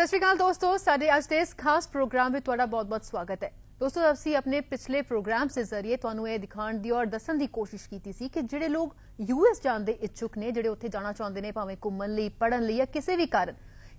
श्री अकाल दोस्तों, साडे अज दे इस खास प्रोग्राम में तुहाडा बहुत बहुत स्वागत है। दोस्तों, असीं अपने पिछले प्रोग्राम से जरिए तुहानूं यह दिखाउण दी और दस्सण दी कोशिश कीती सी कि जिहड़े लोग यूएस जाण दे इच्छुक ने, जिहड़े उत्थे जाना चाहुंदे ने, भावें घुम्मण लई, पढ़न लई या किसी भी कारण,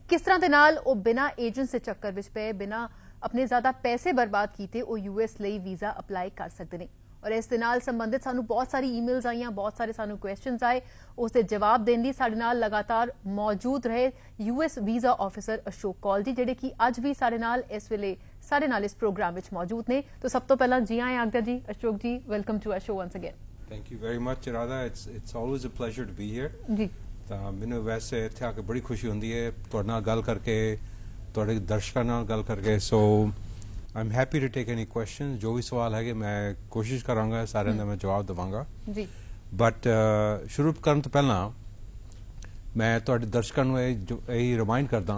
किस तरह दे नाल ओ बिना एजेंट दे चक्कर विच पे, बिना अपने ज्यादा पैसे बर्बाद कीते ओ यूएस लई वीज़ा अप्लाई कर सकदे ने। और इस दे नाल संबंधित सानू बहुत सारी ईमेल्स आईयां, बहुत सारे सानू क्वेश्चंस आए, उसके जवाब देने लई साडे नाल लगातार मौजूद रहे US visa officer Ashok Kaul ji, जिहड़े कि अज भी साडे नाल इस वेले साडे नाल इस प्रोग्राम विच मौजूद ने। तो सब तो पहला जी आए आगदा जी, Ashok ji, welcome to our show once again. Thank you very much Radha, it's always a pleasure to be here जी। ਤਾਂ ਮੈਨੂੰ ਵੈਸੇ ਇੱਥੇ ਆ ਕੇ ਬੜੀ ਖੁਸ਼ੀ ਹੁੰਦੀ ਹੈ ਤੁਹਾਡੇ ਨਾਲ ਗੱਲ ਕਰਕੇ, ਤੁਹਾਡੇ ਦਰਸ਼ਕਾਂ ਨਾਲ ਗੱਲ ਕਰਕੇ। So I am happy to take any question, ਜੋ ਵੀ ਸਵਾਲ ਹੈਗੇ ਮੈਂ ਕੋਸ਼ਿਸ਼ ਕਰਾਂਗਾ ਸਾਰਿਆਂ ਦਾ ਮੈਂ ਜਵਾਬ ਦੇਵਾਂਗਾ ਜੀ। ਬਟ ਸ਼ੁਰੂ ਕਰਨ ਤੋਂ ਪਹਿਲਾਂ ਮੈਂ ਤੁਹਾਡੇ ਦਰਸ਼ਕਾਂ ਨੂੰ ਇਹ ਰਿਮਾਈਂਡ ਕਰਦਾ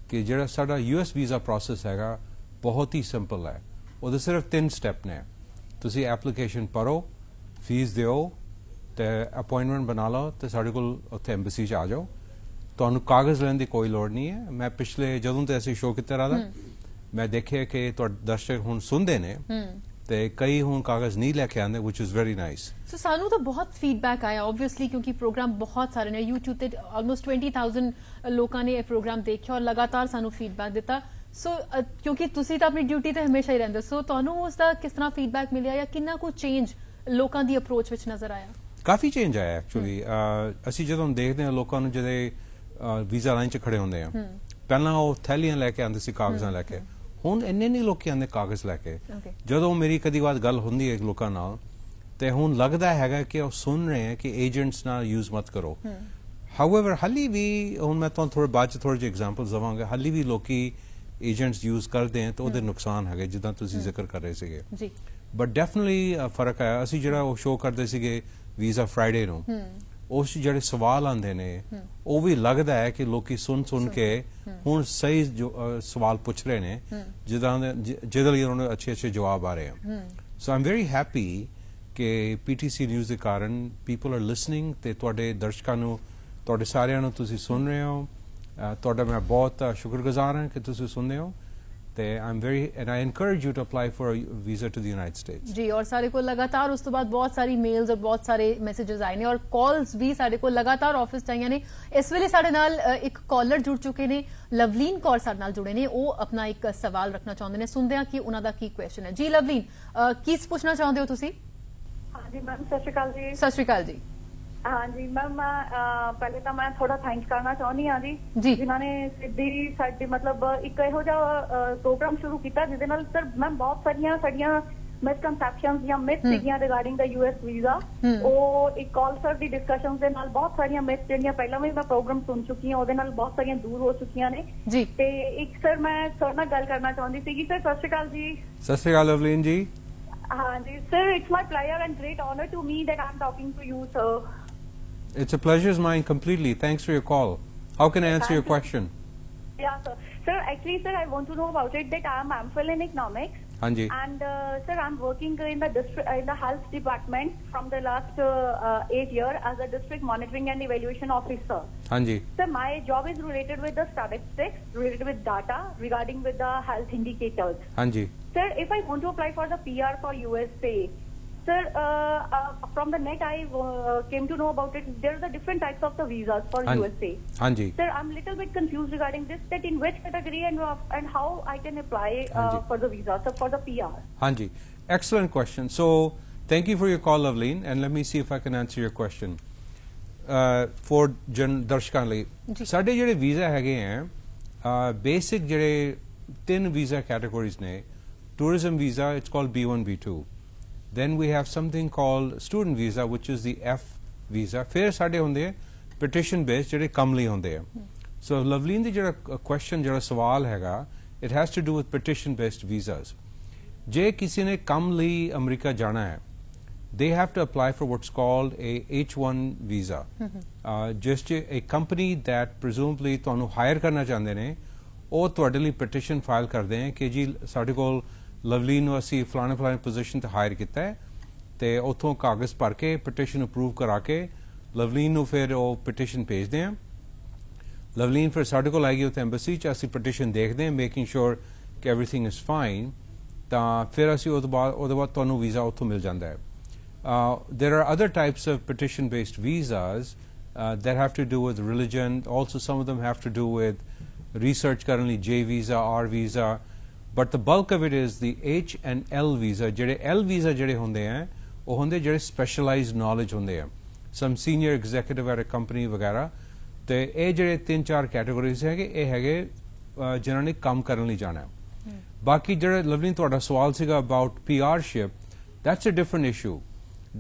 ਕਿ ਜਿਹੜਾ ਸਾਡਾ ਯੂਐਸ ਵੀਜ਼ਾ ਪ੍ਰੋਸੈਸ ਹੈਗਾ ਬਹੁਤ ਹੀ ਸਿੰਪਲ ਹੈ। ਉਹਦੇ ਸਿਰਫ 3 ਸਟੈਪ ਨੇ। ਤੁਸੀਂ ਐਪਲੀਕੇਸ਼ਨ ਭਰੋ, ਫੀਸ ਦਿਓ ਤੇ अपॉइंटमेंट बना लो तो साढ़े को उत्थे एम्बेसी च आ जाओ। तुहानू कागज़ लैण दी कोई लोड़ नहीं है। मैं पिछले जदों ते असीं शो कीता रहा मैं देखिया कि दर्शक हुण सुनदे ने ते कई हुण कागज़ नहीं लैके आंदे, विच इज़ वेरी नाइस। सो सानू तो बहुत फीडबैक आया ऑब्वियसली, क्योंकि प्रोग्राम बहुत सारे ने यूट्यूब ते ऑलमोस्ट 20,000 लोगों ने यह प्रोग्राम देखा और लगातार सानू फीडबैक दिता। सो क्योंकि तुसीं तां अपनी ड्यूटी ते हमेशा ही रहिंदे, सो तुहानू उसदा किस तरह फीडबैक मिलिया या कितना कुछ चेंज लोकां दी अप्रोच विच नजर आया? काफ़ी चेंज आया एक्चुअली। असी जो देखते हैं लोगों को जदे वीज़ा लाइन च खड़े होंगे पहला वो थैलियां लैके आते सी कागज़ां लैके, हुण इन्ने नहीं लोग आते कागज़ लैके। जो मेरी कदी बात गल होंदी है लोगों नाल ते हुण लगदा हैगा कि वो सुन रहे हैं कि एजेंट्स ना यूज़ मत करो। हाउएवर हाली भी हुण मैं तुहानूं थोड़े बाद थोड़े जे एग्जांपल देवांगा, हाली भी लोग एजेंट्स यूज़ करते हैं तो उहदे नुकसान है जिद्दां तुसीं जिक्र कर रहे सीगे। बट डेफिनेटली फर्क है। असीं जिहड़ा शो करदे सीगे वीज़ा फ्राइडे नूं, उस जिहड़े सवाल आंदे ने वो भी लगदा है कि लोग सुन के हुण सही जो सवाल पुछ रहे ने जिहदे लई उन्होंने अच्छे जवाब आ रहे हैं। सो आई एम वेरी हैप्पी कि पीटीसी न्यूज़ के कारण पीपल आर लिसनिंग ते तुहाडे दर्शकां नूं, तुहाडे सारिआं नूं तुसीं सुन रहे हो। तुहाडा मैं बहुत शुक्रगुजार हां कि तुसीं सुनदे हो। I am very and I encourage you to apply for a visa to the United States. जी, और सारे को लगातार उस तो बाद बहुत सारी मेल्स और बहुत सारे मैसेजेस आए ने और कॉल्स भी सारे को लगातार ऑफिस चाहिए ने। इस वेले साडे नाल एक कॉलर जुड़ चुके ने, लवलीन कौर साडे नाल जुड़े ने। वो अपना एक सवाल रखना चाहते हैं, सुनते हैं कि उन्हां दा की क्वेश्चन है। जी लवलीन, की पूछना चाहते हो तुसीं? हाँ जी मैम, सत श्री अकाल जी। सत श्री अकाल जी। हाँ जी मैम, पहले तो मैं थोड़ा थैंक्स करना चाहनी हाँ जी जिन्होंने सीधी साडी मतलब एक इहो जिहा प्रोग्राम शुरू किया जिहदे नाल सर मैम बहुत सारियां मिसकनसेप्शंस या मिथ सीगियां रिगार्डिंग द यूएस वीज़ा। वो एक कॉल सर दी डिस्कशंस दे नाल बहुत सारियां मिथ जिहड़ियां पहला भी मैं प्रोग्राम सुन चुकी हूं, ओदे नाल बहुत सारियां दूर हो चुकियां ने जी। ते एक सर मैं सर नाल गल करना चाहती सीगी। सर सत श्री अकाल जी। सत श्री अकाल लवलीन जी। हाँ जी sir, it's my pleasure and great honour to me that I am talking to you sir. It's a pleasure is mine completely. Thanks for your call. How can I answer your question? Yeah, sir. Sir, actually, sir, I want to know about it that I am MPhil in economics. Hanji. And sir, I'm working in the district in the health department from the last 8 years as a district monitoring and evaluation officer. Hanji. Sir, my job is related with the statistics, related with data regarding with the health indicators. Hanji. Sir, if I want to apply for the PR for USA. Sir, from the net I came to know about it. There are the different types of the visas for USA. Hanji. Sir, I'm a little bit confused regarding this, that in which category and how I can apply for the visa, so for the PR. Hanji. Excellent question. So, thank you for your call, Loveleen, and let me see if I can answer your question. For दर्शकों लिए साढ़े जिहड़े visa हैगे हैं basic जिहड़े 3 visa categories ने। Tourism visa, it's called B1 B2। Then we have something called student visa, which is the F visa. फिर साढ़े होंदे petition based जिहड़े कम लई होंदे हैं। So लवलीन दी जिहड़ा question जिहड़ा सवाल हैगा, it has to do with petition based visas. जे किसी ने कम लई अमेरिका जाना है, they have to apply for what's called a H1 visa. जिस च a company that presumably तुहानू hire करना चाहते ने, वो तुहाडे लई petition file करदे हैं कि जी साढ़े कोल लवलीन नूं असीं फलाने पोजीशन ते हायर किया है तो उतों कागज़ भर के पटिशन अप्रूव करा के लवलीन नूं फिर वो पटिशन भेजते हैं। ਲਵਲੀਨ ਫਿਰ ਸਾਡੇ ਕੋਲ ਆਏਗੀ ਉੱਥੇ ਐਮਬੈਸੀ 'ਚ, ਅਸੀਂ ਪਟੀਸ਼ਨ ਦੇਖਦੇ ਹਾਂ, ਮੇਕਿੰਗ ਸ਼ੋਰ ਕਿ ਐਵਰੀਥਿੰਗ ਇਜ਼ ਫਾਈਨ, ਤਾਂ ਫਿਰ ਅਸੀਂ ਉਹਦੇ ਬਾਅਦ ਤੁਹਾਨੂੰ ਵੀਜ਼ਾ ਉੱਥੋਂ ਮਿਲ ਜਾਂਦਾ ਹੈ। There are other types of petition-based visas that have to do with religion. Also, some of them have to do with research currently, J visa, R visa. But the bulk of it is the H and L visa. ਜਿਹੜੇ L visa ਜਿਹੜੇ ਹੁੰਦੇ ਆ, ਉਹ ਹੁੰਦੇ ਜਿਹੜੇ specialized knowledge ਹੁੰਦੇ ਆ। Some senior executive at a company ਵਗੈਰਾ, ਤੇ ਇਹ ਜਿਹੜੇ 3-4 categories ਹੈਗੇ, ਇਹ ਹੈਗੇ ਜਿਨ੍ਹਾਂ ਨੇ ਕੰਮ ਕਰਨ ਲਈ ਜਾਣਾ। ਬਾਕੀ ਜਿਹੜਾ ਲਵਲੀਨ ਤੁਹਾਡਾ ਸਵਾਲ ਸੀਗਾ about PR-ship, that's a different issue.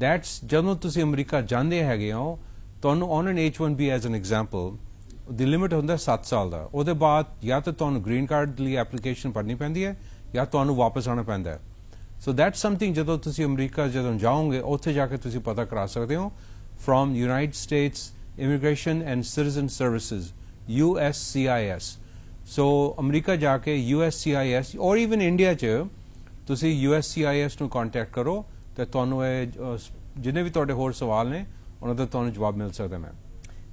That's ਜਦੋਂ ਤੁਸੀਂ ਅਮਰੀਕਾ ਜਾਂਦੇ ਹੈਗੇ ਹੋ, ਤੁਹਾਨੂੰ on an H1B as an example, the limit ਹੁੰਦਾ 7 ਸਾਲ ਦਾ। ਉਹਦੇ ਬਾਅਦ ਜਾਂ ਤਾਂ ਤੁਹਾਨੂੰ ਗ੍ਰੀਨ ਕਾਰਡ ਲਈ ਐਪਲੀਕੇਸ਼ਨ ਭਰਨੀ ਪੈਂਦੀ ਹੈ ਜਾਂ ਤੁਹਾਨੂੰ ਵਾਪਸ ਆਉਣਾ ਪੈਂਦਾ ਹੈ। ਸੋ ਦੈਟਸ ਸਮਥਿੰਗ ਜਦੋਂ ਤੁਸੀਂ ਅਮਰੀਕਾ ਜਦੋਂ ਜਾਓਗੇ, ਉੱਥੇ ਜਾ ਕੇ ਤੁਸੀਂ ਪਤਾ ਕਰਾ ਸਕਦੇ ਹੋ from United States Immigration and Citizen Services, USCIS। So America ਜਾ ਕੇ USCIS ਔਰ ਇਵਨ ਇੰਡੀਆ 'ਚ ਤੁਸੀਂ USCIS ਨੂੰ ਕੰਟੈਕਟ ਕਰੋ, ਤੇ ਤੁਹਾਨੂੰ ਇਹ ਜਿੰਨੇ ਵੀ ਤੁਹਾਡੇ ਹੋਰ ਸਵਾਲ ਨੇ ਉਹਨਾਂ ਦਾ ਤੁਹਾਨੂੰ ਜਵਾਬ ਮਿਲ ਸਕਦਾ। ਮੈਮ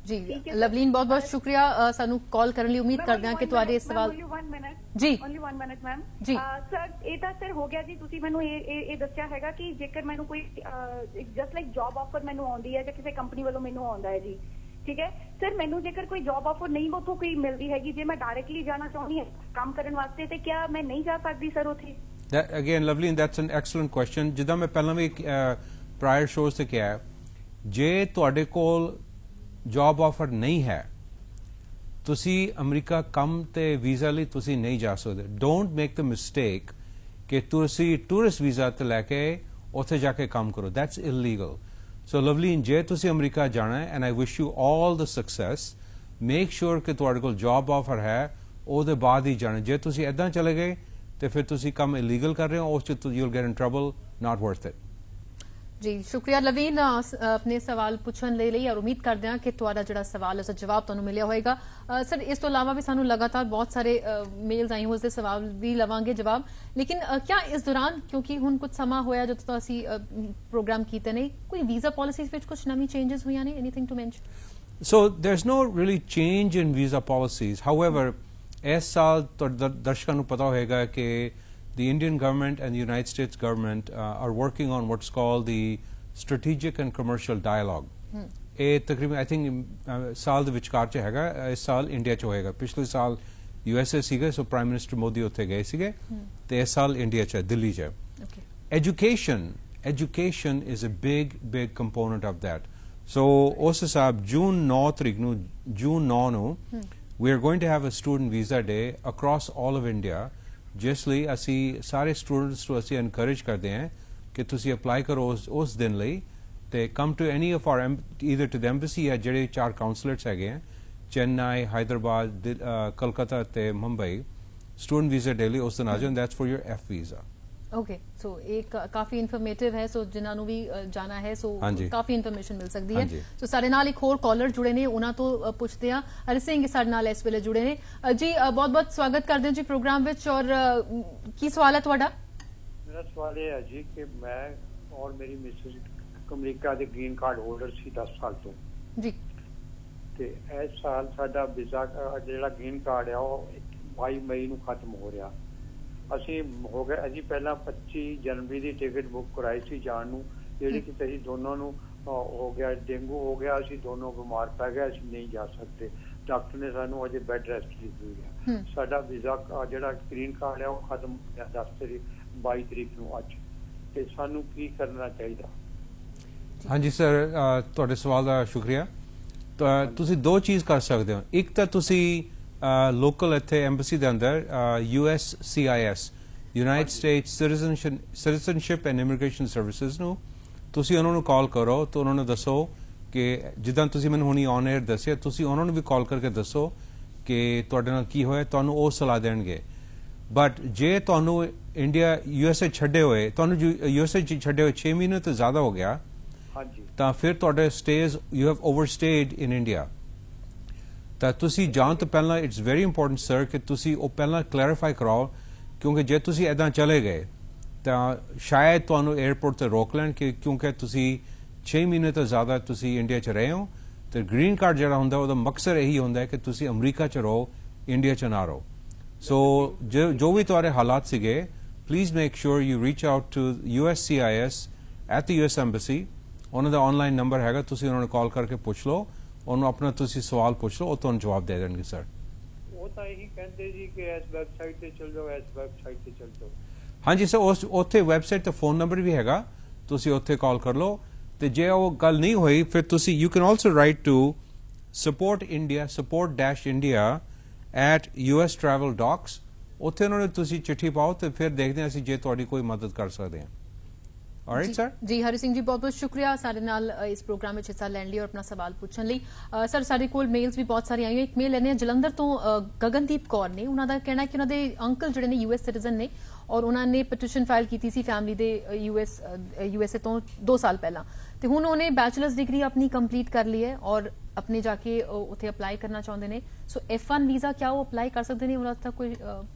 ਜੀ ਲਵਲੀਨ ਬਹੁਤ ਬਹੁਤ ਸ਼ੁਕਰੀਆ ਸਾਨੂੰ ਕਾਲ ਕਰਨ ਲਈ। ਉਮੀਦ ਕਰਦੇ ਹਾਂ ਕਿ ਤੁਹਾਡੇ ਸਵਾਲ ਜੀ ਓਨਲੀ 1 ਮਿੰਟ ਮੈਮ ਜੀ ਸਰ ਇਹ ਤਾਂ ਸਰ ਹੋ ਗਿਆ ਜੀ। ਤੁਸੀਂ ਮੈਨੂੰ ਇਹ ਦੱਸਿਆ ਹੈਗਾ ਕਿ ਜੇਕਰ ਮੈਨੂੰ ਕੋਈ ਜਸਟ ਲਾਈਕ ਜੌਬ ਆਫਰ ਮੈਨੂੰ ਆਉਂਦੀ ਹੈ ਜਾਂ ਕਿਸੇ ਕੰਪਨੀ ਵੱਲੋਂ ਮੈਨੂੰ ਆਉਂਦਾ ਹੈ ਜੀ, ਠੀਕ ਹੈ ਸਰ, ਮੈਨੂੰ ਜੇਕਰ ਕੋਈ ਜੌਬ ਆਫਰ ਨਹੀਂ ਉੱਥੋਂ ਕੋਈ ਮਿਲਦੀ ਹੈਗੀ, ਜੇ ਮੈਂ ਡਾਇਰੈਕਟਲੀ ਜਾਣਾ ਚਾਹੁੰਦੀ ਹਾਂ ਕੰਮ ਕਰਨ ਵਾਸਤੇ, ਤੇ ਕਿਆ ਮੈਂ ਨਹੀਂ ਜਾ ਸਕਦੀ ਸਰ ਉੱਥੇ? Again, Loveleen, that's an excellent question. ਜਿੱਦਾਂ ਮੈਂ ਪਹਿਲਾਂ ਵੀ ਪ੍ਰਾਇਰ ਸ਼ੋਜ਼ ਤੇ ਕਿਹਾ, ਜੇ ਤੁਹਾਡੇ ਕੋਲ ਜੌਬ ਆਫਰ ਨਹੀਂ ਹੈ, ਤੁਸੀਂ ਅਮਰੀਕਾ ਕੰਮ ਤੇ ਵੀਜ਼ਾ ਲਈ ਤੁਸੀਂ ਨਹੀਂ ਜਾ ਸਕਦੇ। ਡੋਂਟ ਮੇਕ ਦ ਮਿਸਟੇਕ ਕਿ ਤੁਸੀਂ ਟੂਰਿਸਟ ਵੀਜ਼ਾ ਤੇ ਲੈ ਕੇ ਉੱਥੇ ਜਾ ਕੇ ਕੰਮ ਕਰੋ। That's illegal. ਸੋ ਲਵਲੀਨ, ਜੇ ਤੁਸੀਂ ਅਮਰੀਕਾ ਜਾਣਾ ਹੈ, and I wish you all the success, make sure ਕਿ ਤੁਹਾਡੇ ਕੋਲ ਜੌਬ ਆਫਰ ਹੈ, ਉਹਦੇ ਬਾਅਦ ਹੀ ਜਾਣਾ। ਜੇ ਤੁਸੀਂ ਏਦਾਂ ਚਲੇ ਗਏ ਤੇ ਫਿਰ ਤੁਸੀਂ ਕੰਮ ਇਲੀਗਲ ਕਰ ਰਹੇ ਹੋ, ਉਸ 'ਚ you will get in trouble, not worth it. ਜੀ ਸ਼ੁਕਰੀਆ ਲਵਲੀਨ ਆਪਣੇ ਸਵਾਲ ਪੁੱਛਣ ਲਈ, ਔਰ ਉਮੀਦ ਕਰਦੇ ਹਾਂ ਕਿ ਤੁਹਾਡਾ ਜਿਹੜਾ ਸਵਾਲ ਉਸ ਦਾ ਜਵਾਬ ਤੁਹਾਨੂੰ ਮਿਲਿਆ ਹੋਏਗਾ। ਸਰ ਇਸ ਤੋਂ ਇਲਾਵਾ ਵੀ ਸਾਨੂੰ ਲਗਾਤਾਰ ਬਹੁਤ ਸਾਰੇ ਮੇਲਸ ਆਏ, ਉਸ ਦੇ ਸਵਾਲ ਵੀ ਲਵਾਂਗੇ ਜਵਾਬ, ਲੇਕਿਨ ਕਿਆ ਇਸ ਦੌਰਾਨ, ਕਿਉਂਕਿ ਹੁਣ ਕੁਝ ਸਮਾਂ ਹੋਇਆ ਜਦੋਂ ਤੋਂ ਅਸੀਂ ਪ੍ਰੋਗਰਾਮ ਕੀਤੇ ਨੇ, ਕੋਈ ਵੀਜ਼ਾ ਪਾਲਿਸੀਜ਼ ਵਿੱਚ ਕੁਝ ਨਵੀਂ ਚੇਂਜਸ ਹੋਈਆਂ ਨੇ? Anything to mention? So there is no really change in visa policies. However, ਇਸ ਸਾਲ ਦਰਸ਼ਕਾਂ ਨੂੰ ਪਤਾ ਹੋਏਗਾ ਕਿ the Indian government and the United States government are working on what's called the strategic and commercial dialogue. ਇਹ ਤਕਰੀਬਨ I think ਸਾਲ ਦੇ ਵਿਚਕਾਰ 'ਚ ਹੈਗਾ, ਇਸ ਸਾਲ ਇੰਡੀਆ 'ਚ ਹੋਏਗਾ। ਪਿਛਲੇ ਸਾਲ USA ਸੀਗੇ, ਸੋ ਪ੍ਰਾਈਮ ਮਿਨਿਸਟਰ ਮੋਦੀ ਉੱਥੇ ਗਏ ਸੀਗੇ, ਤੇ ਇਸ ਸਾਲ ਇੰਡੀਆ 'ਚ, ਦਿੱਲੀ 'ਚ। Education is a big component of that. So ਉਸ ਹਿਸਾਬ ਜੂਨ 9 ਨੂੰ we are going to have a student visa day across all of India, ਜਿਸ ਲਈ ਅਸੀਂ ਸਾਰੇ ਸਟੂਡੈਂਟਸ ਨੂੰ ਅਸੀਂ ਐਨਕਰੇਜ ਕਰਦੇ ਹਾਂ ਕਿ ਤੁਸੀਂ ਅਪਲਾਈ ਕਰੋ ਉਸ ਦਿਨ ਲਈ, ਤੇ come to any of our either to the embassy, ਜਾਂ ਜਿਹੜੇ 4 ਕਾਉਂਸਲੇਟਸ ਹੈਗੇ ਆ, ਚੇਨਈ, ਹੈਦਰਾਬਾਦ, ਕਲਕੱਤਾ ਤੇ ਮੁੰਬਈ, ਸਟੂਡੈਂਟ ਵੀਜ਼ਾ ਡੇ ਲਈ ਉਸ ਦਿਨ ਆ ਜਾਓ। That's for your F visa. Okay, so ਇਹ ਕਾਫੀ ਇਨਫੋਰਮੇਟਿਵ ਹੈ, ਸੋ ਜਿਨ੍ਹਾਂ ਨੂੰ ਵੀ ਜਾਣਾ ਹੈ, ਸੋ ਕਾਫੀ ਇਨਫੋਰਮੇਸ਼ਨ ਮਿਲ ਸਕਦੀ ਹੈ। ਸੋ ਸਾਡੇ ਨਾਲ ਇੱਕ ਹੋਰ ਕਾਲਰ ਜੁੜੇ ਨੇ, ਉਹਨਾਂ ਤੋਂ ਪੁੱਛਦੇ ਹਾਂ। ਹਰੀ ਸਿੰਘ ਸਾਡੇ ਨਾਲ ਇਸ ਵੇਲੇ ਜੁੜੇ ਨੇ ਜੀ, ਬਹੁਤ ਬਹੁਤ ਸਵਾਗਤ ਕਰਦੇ ਹਾਂ ਜੀ ਪ੍ਰੋਗਰਾਮ ਵਿੱਚ, ਔਰ ਕੀ ਸਵਾਲ ਹੈ ਤੁਹਾਡਾ? ਮੇਰਾ ਸਵਾਲ ਇਹ ਹੈ ਜੀ ਕਿ ਮੈਂ ਔਰ ਮੇਰੀ ਮਿਸਿਸ ਅਮਰੀਕਾ ਦੇ ਗ੍ਰੀਨ ਕਾਰਡ ਹੋਲਡਰ ਸੀ 10 ਸਾਲ ਤੋਂ ਜੀ, ਤੇ ਇਸ ਸਾਲ ਸਾਡਾ ਵੀਜ਼ਾ ਜਿਹੜਾ ਗ੍ਰੀਨ ਕਾਰਡ ਹੈ ਉਹ 22 ਮਈ ਨੂੰ ਖਤਮ ਹੋ ਰਿਹਾ। ਅਸੀਂ ਹੋ ਗਏ ਅਸੀਂ ਪਹਿਲਾਂ 25 ਜਨਵਰੀ ਦੀ ਟਿਕਟ ਬੁੱਕ ਕਰਾਈ ਸੀ ਜਾਣ ਨੂੰ, ਜਿਹੜੀ ਕਿ ਅਸੀਂ ਦੋਨੋਂ ਨੂੰ ਹੋ ਗਿਆ, ਡੇਂਗੂ ਹੋ ਗਿਆ, ਅਸੀਂ ਦੋਨੋਂ ਬਿਮਾਰ ਪੈ ਗਏ, ਅਸੀਂ ਨਹੀਂ ਜਾ ਸਕਦੇ। ਡਾਕਟਰ ਨੇ ਸਾਨੂੰ ਅਜੇ ਬੈੱਡ ਰੈਸਟ ਦਿੱਤੀ ਹੈ। ਸਾਡਾ ਵੀਜ਼ਾ ਜਿਹੜਾ ਗ੍ਰੀਨ ਕਾਰਡ ਹੈ ਉਹ ਖਤਮ ਹੋ ਗਿਆ 22 ਤਰੀਕ ਨੂੰ ਅੱਜ, ਤੇ ਸਾਨੂੰ ਕੀ ਕਰਨਾ ਚਾਹੀਦਾ? ਹਾਂਜੀ ਸਰ, ਤੁਹਾਡੇ ਸਵਾਲ ਦਾ ਸ਼ੁਕਰੀਆ। ਤੁਸੀਂ ਦੋ ਚੀਜ਼ ਕਰ ਸਕਦੇ ਹੋ। ਇੱਕ ਤਾਂ ਤੁਸੀਂ ਲੋਕਲ ਇੱਥੇ ਐਮਬੈਸੀ ਦੇ ਅੰਦਰ USCIS, United States citizenship and immigration services ਨੂੰ ਤੁਸੀਂ ਉਹਨਾਂ ਨੂੰ ਕਾਲ ਕਰੋ, ਤਾਂ ਉਹਨਾਂ ਨੂੰ ਦੱਸੋ ਕਿ ਜਿੱਦਾਂ ਤੁਸੀਂ ਮੈਨੂੰ ਹੁਣੀ ਔਨ 에ਅਰ ਦੱਸਿਆ, ਤੁਸੀਂ ਉਹਨਾਂ ਨੂੰ ਵੀ ਕਾਲ ਕਰਕੇ ਦੱਸੋ ਕਿ ਤੁਹਾਡੇ ਨਾਲ ਕੀ ਹੋਇਆ, ਤੁਹਾਨੂੰ ਉਹ ਸਲਾਹ ਦੇਣਗੇ। ਬਟ ਜੇ ਤੁਹਾਨੂੰ ਇੰਡੀਆ USA ਛੱਡੇ ਹੋਏ, ਤੁਹਾਨੂੰ USA ਛੱਡੇ ਹੋਏ 6 ਮਹੀਨੇ ਤੋਂ ਜ਼ਿਆਦਾ ਹੋ ਗਿਆ, ਤਾਂ ਫਿਰ ਤੁਹਾਡੇ stays you have overstayed in India. ਤਾਂ ਤੁਸੀਂ ਜਾਣ ਤੋਂ ਪਹਿਲਾਂ ਇਟਸ ਵੈਰੀ ਇੰਪੋਰਟੈਂਟ ਸਰ ਕਿ ਤੁਸੀਂ ਉਹ ਪਹਿਲਾਂ ਕਲੈਰੀਫਾਈ ਕਰਾਓ, ਕਿਉਂਕਿ ਜੇ ਤੁਸੀਂ ਇੱਦਾਂ ਚਲੇ ਗਏ ਤਾਂ ਸ਼ਾਇਦ ਤੁਹਾਨੂੰ 에ਅਰਪੋਰਟ ਤੇ ਰੋਕ ਲੈਣ, ਕਿਉਂਕਿ ਤੁਸੀਂ 6 ਮਹੀਨੇ ਤੋਂ ਜ਼ਿਆਦਾ ਤੁਸੀਂ ਇੰਡੀਆ 'ਚ ਰਹੇ ਹੋ, ਤੇ ਗ੍ਰੀਨ ਕਾਰਡ ਜਿਹੜਾ ਹੁੰਦਾ ਉਹਦਾ ਮਕਸਦ ਇਹੀ ਹੁੰਦਾ ਹੈ ਕਿ ਤੁਸੀਂ ਅਮਰੀਕਾ 'ਚ ਰਹੋ, ਇੰਡੀਆ 'ਚ ਨਾ ਰਹੋ। ਸੋ ਜੋ ਵੀ ਤੁਹਾਡੇ ਹਾਲਾਤ ਸੀਗੇ, please make sure you reach out to USCIS at the US Embassy। ਉਹਨਾਂ ਦਾ ਆਨਲਾਈਨ ਨੰਬਰ ਹੈਗਾ, ਤੁਸੀਂ ਉਹਨਾਂ ਨੂੰ ਕਾਲ ਕਰਕੇ ਪੁੱਛ ਲਓ, ਉਹਨੂੰ ਆਪਣਾ ਤੁਸੀਂ ਸਵਾਲ ਪੁੱਛ ਲਓ, ਉਹ ਤੁਹਾਨੂੰ ਜਵਾਬ ਦੇ ਦੇਣਗੇ ਸਰ। ਉਹ ਤਾਂ ਇਹੀ ਕਹਿੰਦੇ ਜੀ ਕਿ ਇਸ ਵੈਬਸਾਈਟ ਤੇ ਚਲ ਜਾਓ, ਇਸ ਵੈਬਸਾਈਟ ਤੇ ਚਲ ਜਾਓ। ਹਾਂਜੀ ਸਰ, ਉੱਥੇ ਵੈਬਸਾਈਟ ਤੇ ਫੋਨ ਨੰਬਰ ਵੀ ਹੈਗਾ, ਤੁਸੀਂ ਉੱਥੇ ਕਾਲ ਕਰ ਲਓ। ਤੇ ਜੇ ਉਹ ਗੱਲ ਨਹੀਂ ਹੋਈ ਫਿਰ ਤੁਸੀਂ you can also write to support-india @US Travel Docs। ਉੱਥੇ ਉਹਨਾਂ ਨੂੰ ਤੁਸੀਂ ਚਿੱਠੀ ਪਾਓ ਤੇ ਫਿਰ ਦੇਖਦੇ ਹਾਂ ਅਸੀਂ ਜੇ ਤੁਹਾਡੀ ਕੋਈ ਮਦਦ ਕਰ ਸਕਦੇ ਹਾਂ। Alright, sir? जी हरि सिंह जी बहुत बहुत शुक्रिया सारे नाल इस प्रोग्राम में हिस्सा लैण लई और अपना सवाल पूछण लई। सर साडे कोल मेल्स भी बहुत सारी आई हैं। एक मेल लैने जलंधर तो गगनदीप कौर ने, उन्हां दा कहना है कि उन्हां दे अंकल जिहड़े ने US सिटीजन ने और उन्हां ने पटिशन फाइल कीती सी फैमिली दे USA तो 2 साल पहला, ते हुण उन्हें बैचलर्स डिग्री अपनी कंप्लीट कर ली है और अपने जाके उत्थे अप्लाई करना चाहुंदे ने। सो F1 वीजा क्या वो अप्लाई कर सकदे ने? उन्हां दा कोई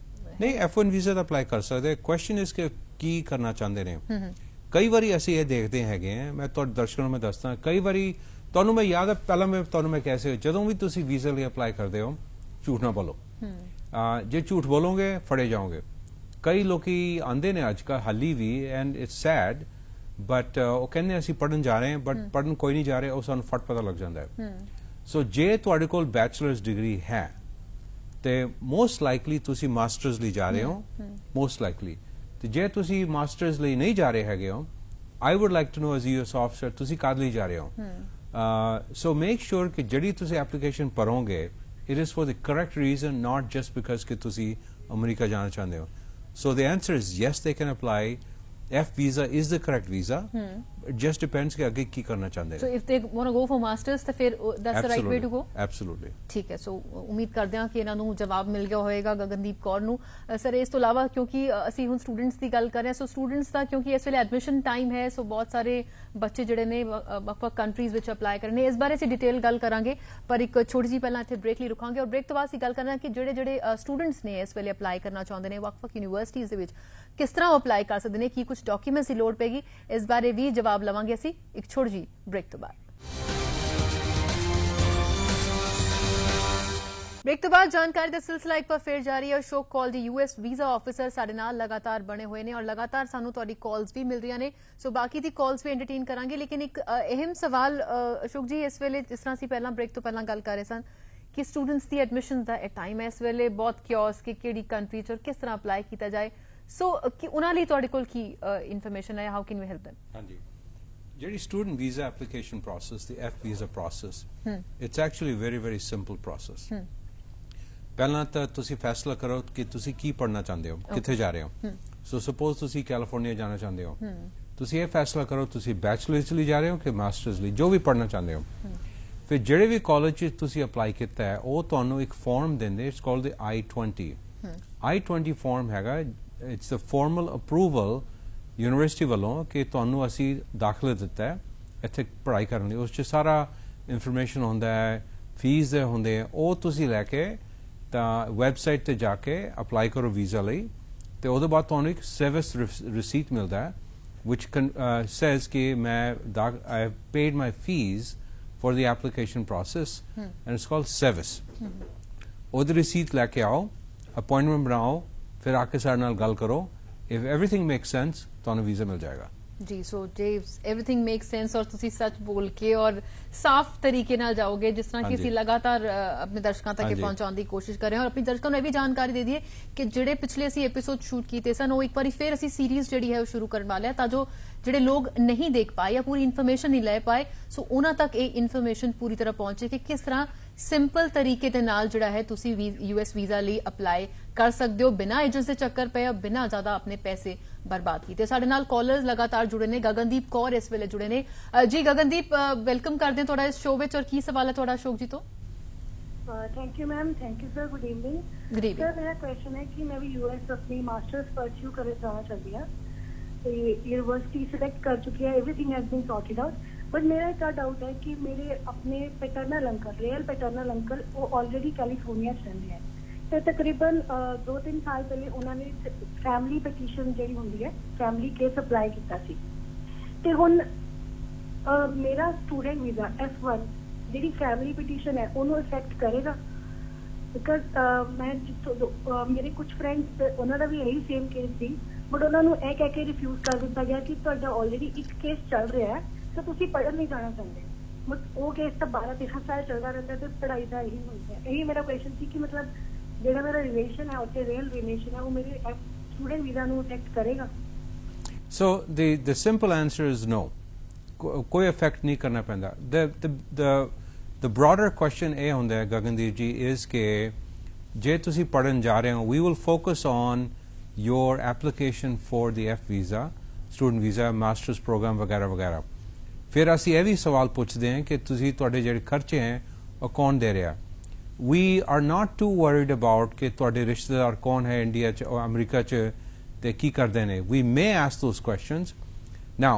नहीं, F1 वीजा ਤਾਂ ਅਪਲਾਈ ਕਰ ਸਕਦੇ। ਕੁਐਸਚਨ ਇਸ ਕਿ ਕੀ ਕਰਨਾ ਚਾਹੁੰਦੇ ਨੇ। ਕਈ ਵਾਰੀ ਅਸੀਂ ਇਹ ਦੇਖਦੇ ਹੈਗੇ ਆ, ਮੈਂ ਤੁਹਾਡੇ ਦਰਸ਼ਕਾਂ ਨੂੰ ਮੈਂ ਦੱਸਦਾ, ਕਈ ਵਾਰੀ ਤੁਹਾਨੂੰ ਮੈਂ ਯਾਦ ਹੈ ਪਹਿਲਾਂ ਮੈਂ ਤੁਹਾਨੂੰ ਮੈਂ ਕੈਸੇ, ਜਦੋਂ ਵੀ ਤੁਸੀਂ ਵੀਜ਼ਾ ਲਈ ਅਪਲਾਈ ਕਰਦੇ ਹੋ ਝੂਠ ਨਾ ਬੋਲੋ। ਜੇ ਝੂਠ ਬੋਲੋਗੇ ਫੜੇ ਜਾਓਗੇ। ਕਈ ਲੋਕੀ ਆਂਦੇ ਨੇ ਅੱਜ ਕੱਲ੍ਹ ਹਾਲੀ ਵੀ, ਐਂਡ ਇਟਸ ਸੈਡ, ਬਟ ਉਹ ਕਹਿੰਦੇ ਅਸੀਂ ਪੜ੍ਹਨ ਜਾ ਰਹੇ ਹਾਂ, ਬਟ ਪੜ੍ਹਨ ਕੋਈ ਨਹੀਂ ਜਾ ਰਹੇ, ਉਹ ਸਾਨੂੰ ਫਟ ਪਤਾ ਲੱਗ ਜਾਂਦਾ ਹੈ। ਸੋ ਜੇ ਤੁਹਾਡੇ ਕੋਲ ਬੈਚਲਰਸ ਡਿਗਰੀ ਹੈ ਤੇ ਮੋਸਟ ਲਾਈਕਲੀ ਤੁਸੀਂ ਮਾਸਟਰਸ ਲਈ ਜਾ ਰਹੇ ਹੋ, ਮੋਸਟ ਲਾਈਕਲੀ। ਤੇ ਜੇ ਤੁਸੀਂ ਮਾਸਟਰਸ ਲਈ ਨਹੀਂ ਜਾ ਰਹੇ ਹੈਗੇ ਹੋ, I would like to know as US officer ਤੁਸੀਂ ਕਦ ਲਈ ਜਾ ਰਹੇ ਹੋ। ਸੋ ਮੇਕ ਸ਼ੋਰ ਕਿ ਜਿਹੜੀ ਤੁਸੀਂ ਐਪਲੀਕੇਸ਼ਨ ਭਰੋਗੇ it is for the correct reason, not just because ਕਿ ਤੁਸੀਂ ਅਮਰੀਕਾ ਜਾਣਾ ਚਾਹੁੰਦੇ ਹੋ। So the answer is yes, they can apply. F visa is the correct visa. It just depends कि आगे की करना चाहते हैं। So if they want to go for masters, तो फिर that's the right way to go. Absolutely. ठीक है। So उम्मीद करते हैं कि इन्हां नूं जवाब मिल गया होएगा गगनदीप कौर नूं। सर इस तो इलावा क्योंकि ਅਸੀਂ ਹੁਣ ਸਟੂਡੈਂਟਸ ਦੀ ਗੱਲ ਕਰ ਰਹੇ ਹਾਂ, ਸੋ ਸਟੂਡੈਂਟਸ ਦਾ ਕਿਉਂਕਿ ਇਸ ਵੇਲੇ ਐਡਮਿਸ਼ਨ ਟਾਈਮ ਹੈ, ਸੋ ਬਹੁਤ ਸਾਰੇ ਬੱਚੇ ਜਿਹੜੇ ਨੇ ਵੱਖ-ਵੱਖ ਕੰਟਰੀਜ਼ ਵਿੱਚ ਅਪਲਾਈ ਕਰਨੇ, ਇਸ ਬਾਰੇ ਅਸੀਂ ਡਿਟੇਲ ਗੱਲ ਕਰਾਂਗੇ। ਪਰ ਇੱਕ ਛੋਟੀ ਜਿਹੀ ਪਹਿਲਾਂ ਇੱਥੇ ਬ੍ਰੇਕ ਲਈ ਰੁਕਾਂਗੇ ਔਰ ਬ੍ਰੇਕ ਤੋਂ ਬਾਅਦ ਅਸੀਂ ਗੱਲ ਕਰਨਾ ਕਿ ਜਿਹੜੇ ਸਟੂਡੈਂਟਸ ਨੇ ਇਸ ਵੇਲੇ ਅਪਲਾਈ ਕਰਨਾ ਚਾਹੁੰਦੇ ਨੇ ਵੱਖ-ਵੱਖ ਯੂਨੀਵਰਸਿਟੀਜ਼ ਦੇ ਵਿੱਚ ਕਿਸ ਤਰ੍ਹਾਂ ਉਹ ਅਪਲਾਈ ਕਰ ਸਕਦੇ ਨੇ, ਕੀ ਕੁਝ ਡਾਕੂਮੈਂਟਸ ਦੀ ਲੋੜ ਪੈਗੀ, ਇਸ ਬਾਰੇ ਵੀ ਜਵਾਬ ਲਵਾਂਗੇ ਅਸੀਂ ਇੱਕ ਛੋਟੀ ਜਿਹੀ ਬ੍ਰੇਕ ਤੋਂ ਬਾਅਦ। ब्रेक तो बाद जानकारी का सिलसिला एक बार फिर जारी है। अशोक कॉल दी US वीजा ऑफिसर साडे नाल लगातार बने हुए ने और लगातार सानू तुहाडी कॉल्स भी मिल रही ने, सो बाकी दी कॉल्स भी एंटरटेन करांगे। लेकिन एक अहम सवाल अशोक जी, इस वेले जिस तरह असीं पहलां ब्रेक तो पहलां गल कर रहे सन कि स्टूडेंट्स दी एडमिशन दा टाइम है, इस वेले बहुत क्योस कि किहड़ी कंट्री च और किस तरह अप्लाई किया जाए, सो उन्हां लई तुहाडे कोल की इन्फॉर्मेशन है, how can we help them? हाँ जी, ਜਿਹੜੀ ਸਟੂਡੈਂਟ ਵੀਜ਼ਾ ਐਪਲੀਕੇਸ਼ਨ ਪ੍ਰੋਸੈਸ, ਦੀ F ਵੀਜ਼ਾ process, it's actually very very simple process. ਪਹਿਲਾਂ ਤਾਂ ਤੁਸੀਂ ਫੈਸਲਾ ਕਰੋ ਕਿ ਤੁਸੀਂ ਕੀ ਪੜ੍ਹਨਾ ਚਾਹੁੰਦੇ ਹੋ, ਕਿੱਥੇ ਜਾ ਰਹੇ ਹੋ। ਸੋ ਸਪੋਜ਼ ਤੁਸੀਂ ਕੈਲੀਫੋਰਨੀਆ ਜਾਣਾ ਚਾਹੁੰਦੇ ਹੋ, ਤੁਸੀਂ ਇਹ ਫੈਸਲਾ ਕਰੋ ਤੁਸੀਂ ਬੈਚਲਰਸ ਲਈ ਜਾ ਰਹੇ ਹੋ ਕਿ ਮਾਸਟਰਸ ਲਈ, ਜੋ ਵੀ ਪੜ੍ਹਨਾ ਚਾਹੁੰਦੇ ਹੋ। ਫਿਰ ਜਿਹੜੇ ਵੀ ਕਾਲਜ 'ਚ ਤੁਸੀਂ ਅਪਲਾਈ ਕੀਤਾ ਹੈ ਉਹ ਤੁਹਾਨੂੰ ਇੱਕ ਫਾਰਮ ਦਿੰਦੇ, it's called the I-20। I-20 form ਹੈਗਾ, it's a formal approval university ਵੱਲੋਂ ਕਿ ਤੁਹਾਨੂੰ ਅਸੀਂ ਦਾਖਲਾ ਦਿੱਤਾ ਹੈ ਇੱਥੇ ਪੜ੍ਹਾਈ ਕਰਨ ਲਈ। ਉਸ 'ਚ ਸਾਰਾ ਇਨਫੋਰਮੇਸ਼ਨ ਹੁੰਦਾ ਹੈ, ਫੀਸ ਦੇ ਹੁੰਦੇ ਆ, ਉਹ ਤੁਸੀਂ ਲੈ ਕੇ ਤਾਂ ਵੈਬਸਾਈਟ ਤੇ ਜਾ ਕੇ ਅਪਲਾਈ ਕਰੋ ਵੀਜ਼ਾ ਲਈ। ਤੇ ਉਹਦੇ ਬਾਅਦ ਤੁਹਾਨੂੰ ਇੱਕ ਸਰਵਿਸ ਰਿਸੀਟ ਮਿਲਦਾ ਹੈ which says ਕਿ ਮੈਂ I have paid my fees for the application process and it's called service। ਉਹਦੀ ਰਿਸੀਟ ਲੈ ਕੇ ਆਓ, ਅਪਾਇੰਟਮੈਂਟ ਬਣਾਓ, ਫਿਰ ਆ ਕੇ ਸਾਡੇ ਨਾਲ ਗੱਲ ਕਰੋ। if everything makes sense ਤੁਹਾਨੂੰ ਵੀਜ਼ਾ ਮਿਲ ਜਾਏਗਾ जी। सो जे एवरीथिंग मेक सेंस और तुसी सच बोल के और साफ तरीके नाल जाओगे, जिस तरह कि असीं लगातार अपने दर्शकों तक पहुंचाने की कोशिश कर रहे हैं और अपने दर्शकों को ये भी जानकारी दे दी है कि जिहड़े पिछले असीं एपीसोड शूट कीते सन वो एक बार फिर असीं सीरीज जिहड़ी है वो शुरू करने वाले हैं, तां जो जिहड़े लोग नहीं देख पाए या पूरी इन्फॉर्मेशन नहीं ले पाए, सो उन्हां तक ये इन्फॉर्मेशन पूरी तरह पहुंचे कि किस तरह सिंपल तरीके दे नाल जिहड़ा है तुसी US वीजा लई अप्लाई कर सकते हो बिना एजेंट दे चक्कर पे, बिना ज्यादा अपने पैसे बर्बाद किए। साडे नाल कॉलर्स लगातार जुड़े ने, गगनदीप कौर इस वेले जुड़े ने। जी गगनदीप, वेलकम करते हैं तुहाडा इस शो विच, और की सवाल है तुहाडा अशोक जी तो? Thank you ma'am, thank you sir, good evening. Good evening sir, मेरा क्वेश्चन है कि मैं भी US अपनी मास्टर्स परस्यू करना चाहना चाहती हूँ, तो यूनिवर्सिटी सिलेक्ट कर चुकी है, everything has been sorted out, but मेरा एक डाउट है कि मेरे अपने paternal uncle, real paternal uncle, वो ऑलरेडी कैलीफोर्निया च रहंदे हैं ਤੇ ਤਕਰੀਬਨ 2-3 ਸਾਲ ਪਹਿਲੇ ਉਹਨਾਂ ਨੇ ਫੈਮਿਲੀ ਪਟੀਸ਼ਨ ਜਿਹੜੀ ਹੁੰਦੀ ਹੈ ਫੈਮਿਲੀ ਕੇਸ ਅਪਲਾਈ ਕੀਤਾ ਸੀ। ਤੇ ਹੁਣ ਮੇਰਾ ਸਟੂਡੈਂਟ ਵੀਜ਼ਾ F1 ਜਿਹੜੀ ਫੈਮਿਲੀ ਪਟੀਸ਼ਨ ਹੈ ਉਹਨੂੰ ਇਫੈਕਟ ਕਰੇਗਾ? ਬਿਕਾਜ਼ ਮੈਂ ਮੇਰੇ ਕੁਝ ਫਰੈਂਡਸ ਉਹਨਾਂ ਦਾ ਵੀ ਇਹੀ ਸੇਮ ਕੇਸ ਸੀ, ਬਟ ਉਹਨਾਂ ਨੂੰ ਇਹ ਕਹਿ ਕੇ ਰਿਫਿਊਜ਼ ਕਰ ਦਿੱਤਾ ਗਿਆ ਕਿ ਤੁਹਾਡਾ ਆਲਰੇਡੀ ਇੱਕ ਕੇਸ ਚੱਲ ਰਿਹਾ ਹੈ ਤਾਂ ਤੁਸੀਂ ਪੜ੍ਹਨ ਨਹੀਂ ਜਾਣਾ ਚਾਹੁੰਦੇ। ਬਟ ਉਹ ਕੇਸ ਤਾਂ 12-13 ਸਾਲ ਚੱਲਦਾ ਰਹਿੰਦਾ ਤੇ ਪੜ੍ਹਾਈ ਦਾ ਇਹੀ ਹੁੰਦਾ ਹੈ। ਇਹੀ ਮੇਰਾ ਕੁਐਸਚਨ ਸੀ ਕਿ ਮਤਲਬ ਜਿਹੜਾ ਮੇਰਾ ਰਿਲੇਸ਼ਨ ਹੈ ਉੱਥੇ ਰੀਅਲ ਰਿਲੇਸ਼ਨ ਹੈ ਉਹ ਮੇਰੇ ਸਟੂਡੈਂਟ ਵੀਜ਼ਾ ਨੂੰ ਅਫੈਕਟ ਕਰੇਗਾ? So the simple answer is no. कोई effect नहीं करना पैंदा. The broader question ਇਹ ਹੁੰਦਾ ਹੈ ਗਗਨਦੀਪ ਜੀ is ਕਿ ਜੇ ਤੁਸੀਂ ਪੜ੍ਹਨ ਜਾ ਰਹੇ ਹੋ, we will focus on your application for the F visa, student visa, master's program ਵਗੈਰਾ ਵਗੈਰਾ. ਫਿਰ ਅਸੀਂ ਇਹ ਵੀ ਸਵਾਲ ਪੁੱਛਦੇ ਹਾਂ ਕਿ ਤੁਸੀਂ ਤੁਹਾਡੇ ਜਿਹੜੇ ਖਰਚੇ ਹੈ ਉਹ ਕੌਣ ਦੇ ਰਿਹਾ. We are not too worried about ਕਿ ਤੁਹਾਡੇ ਰਿਸ਼ਤੇਦਾਰ ਕੌਣ ਹੈ ਇੰਡੀਆ 'ਚ or ਅਮਰੀਕਾ 'ਚ ਤੇ ਕੀ ਕਰਦੇ ਨੇ. We may ask those questions. Now,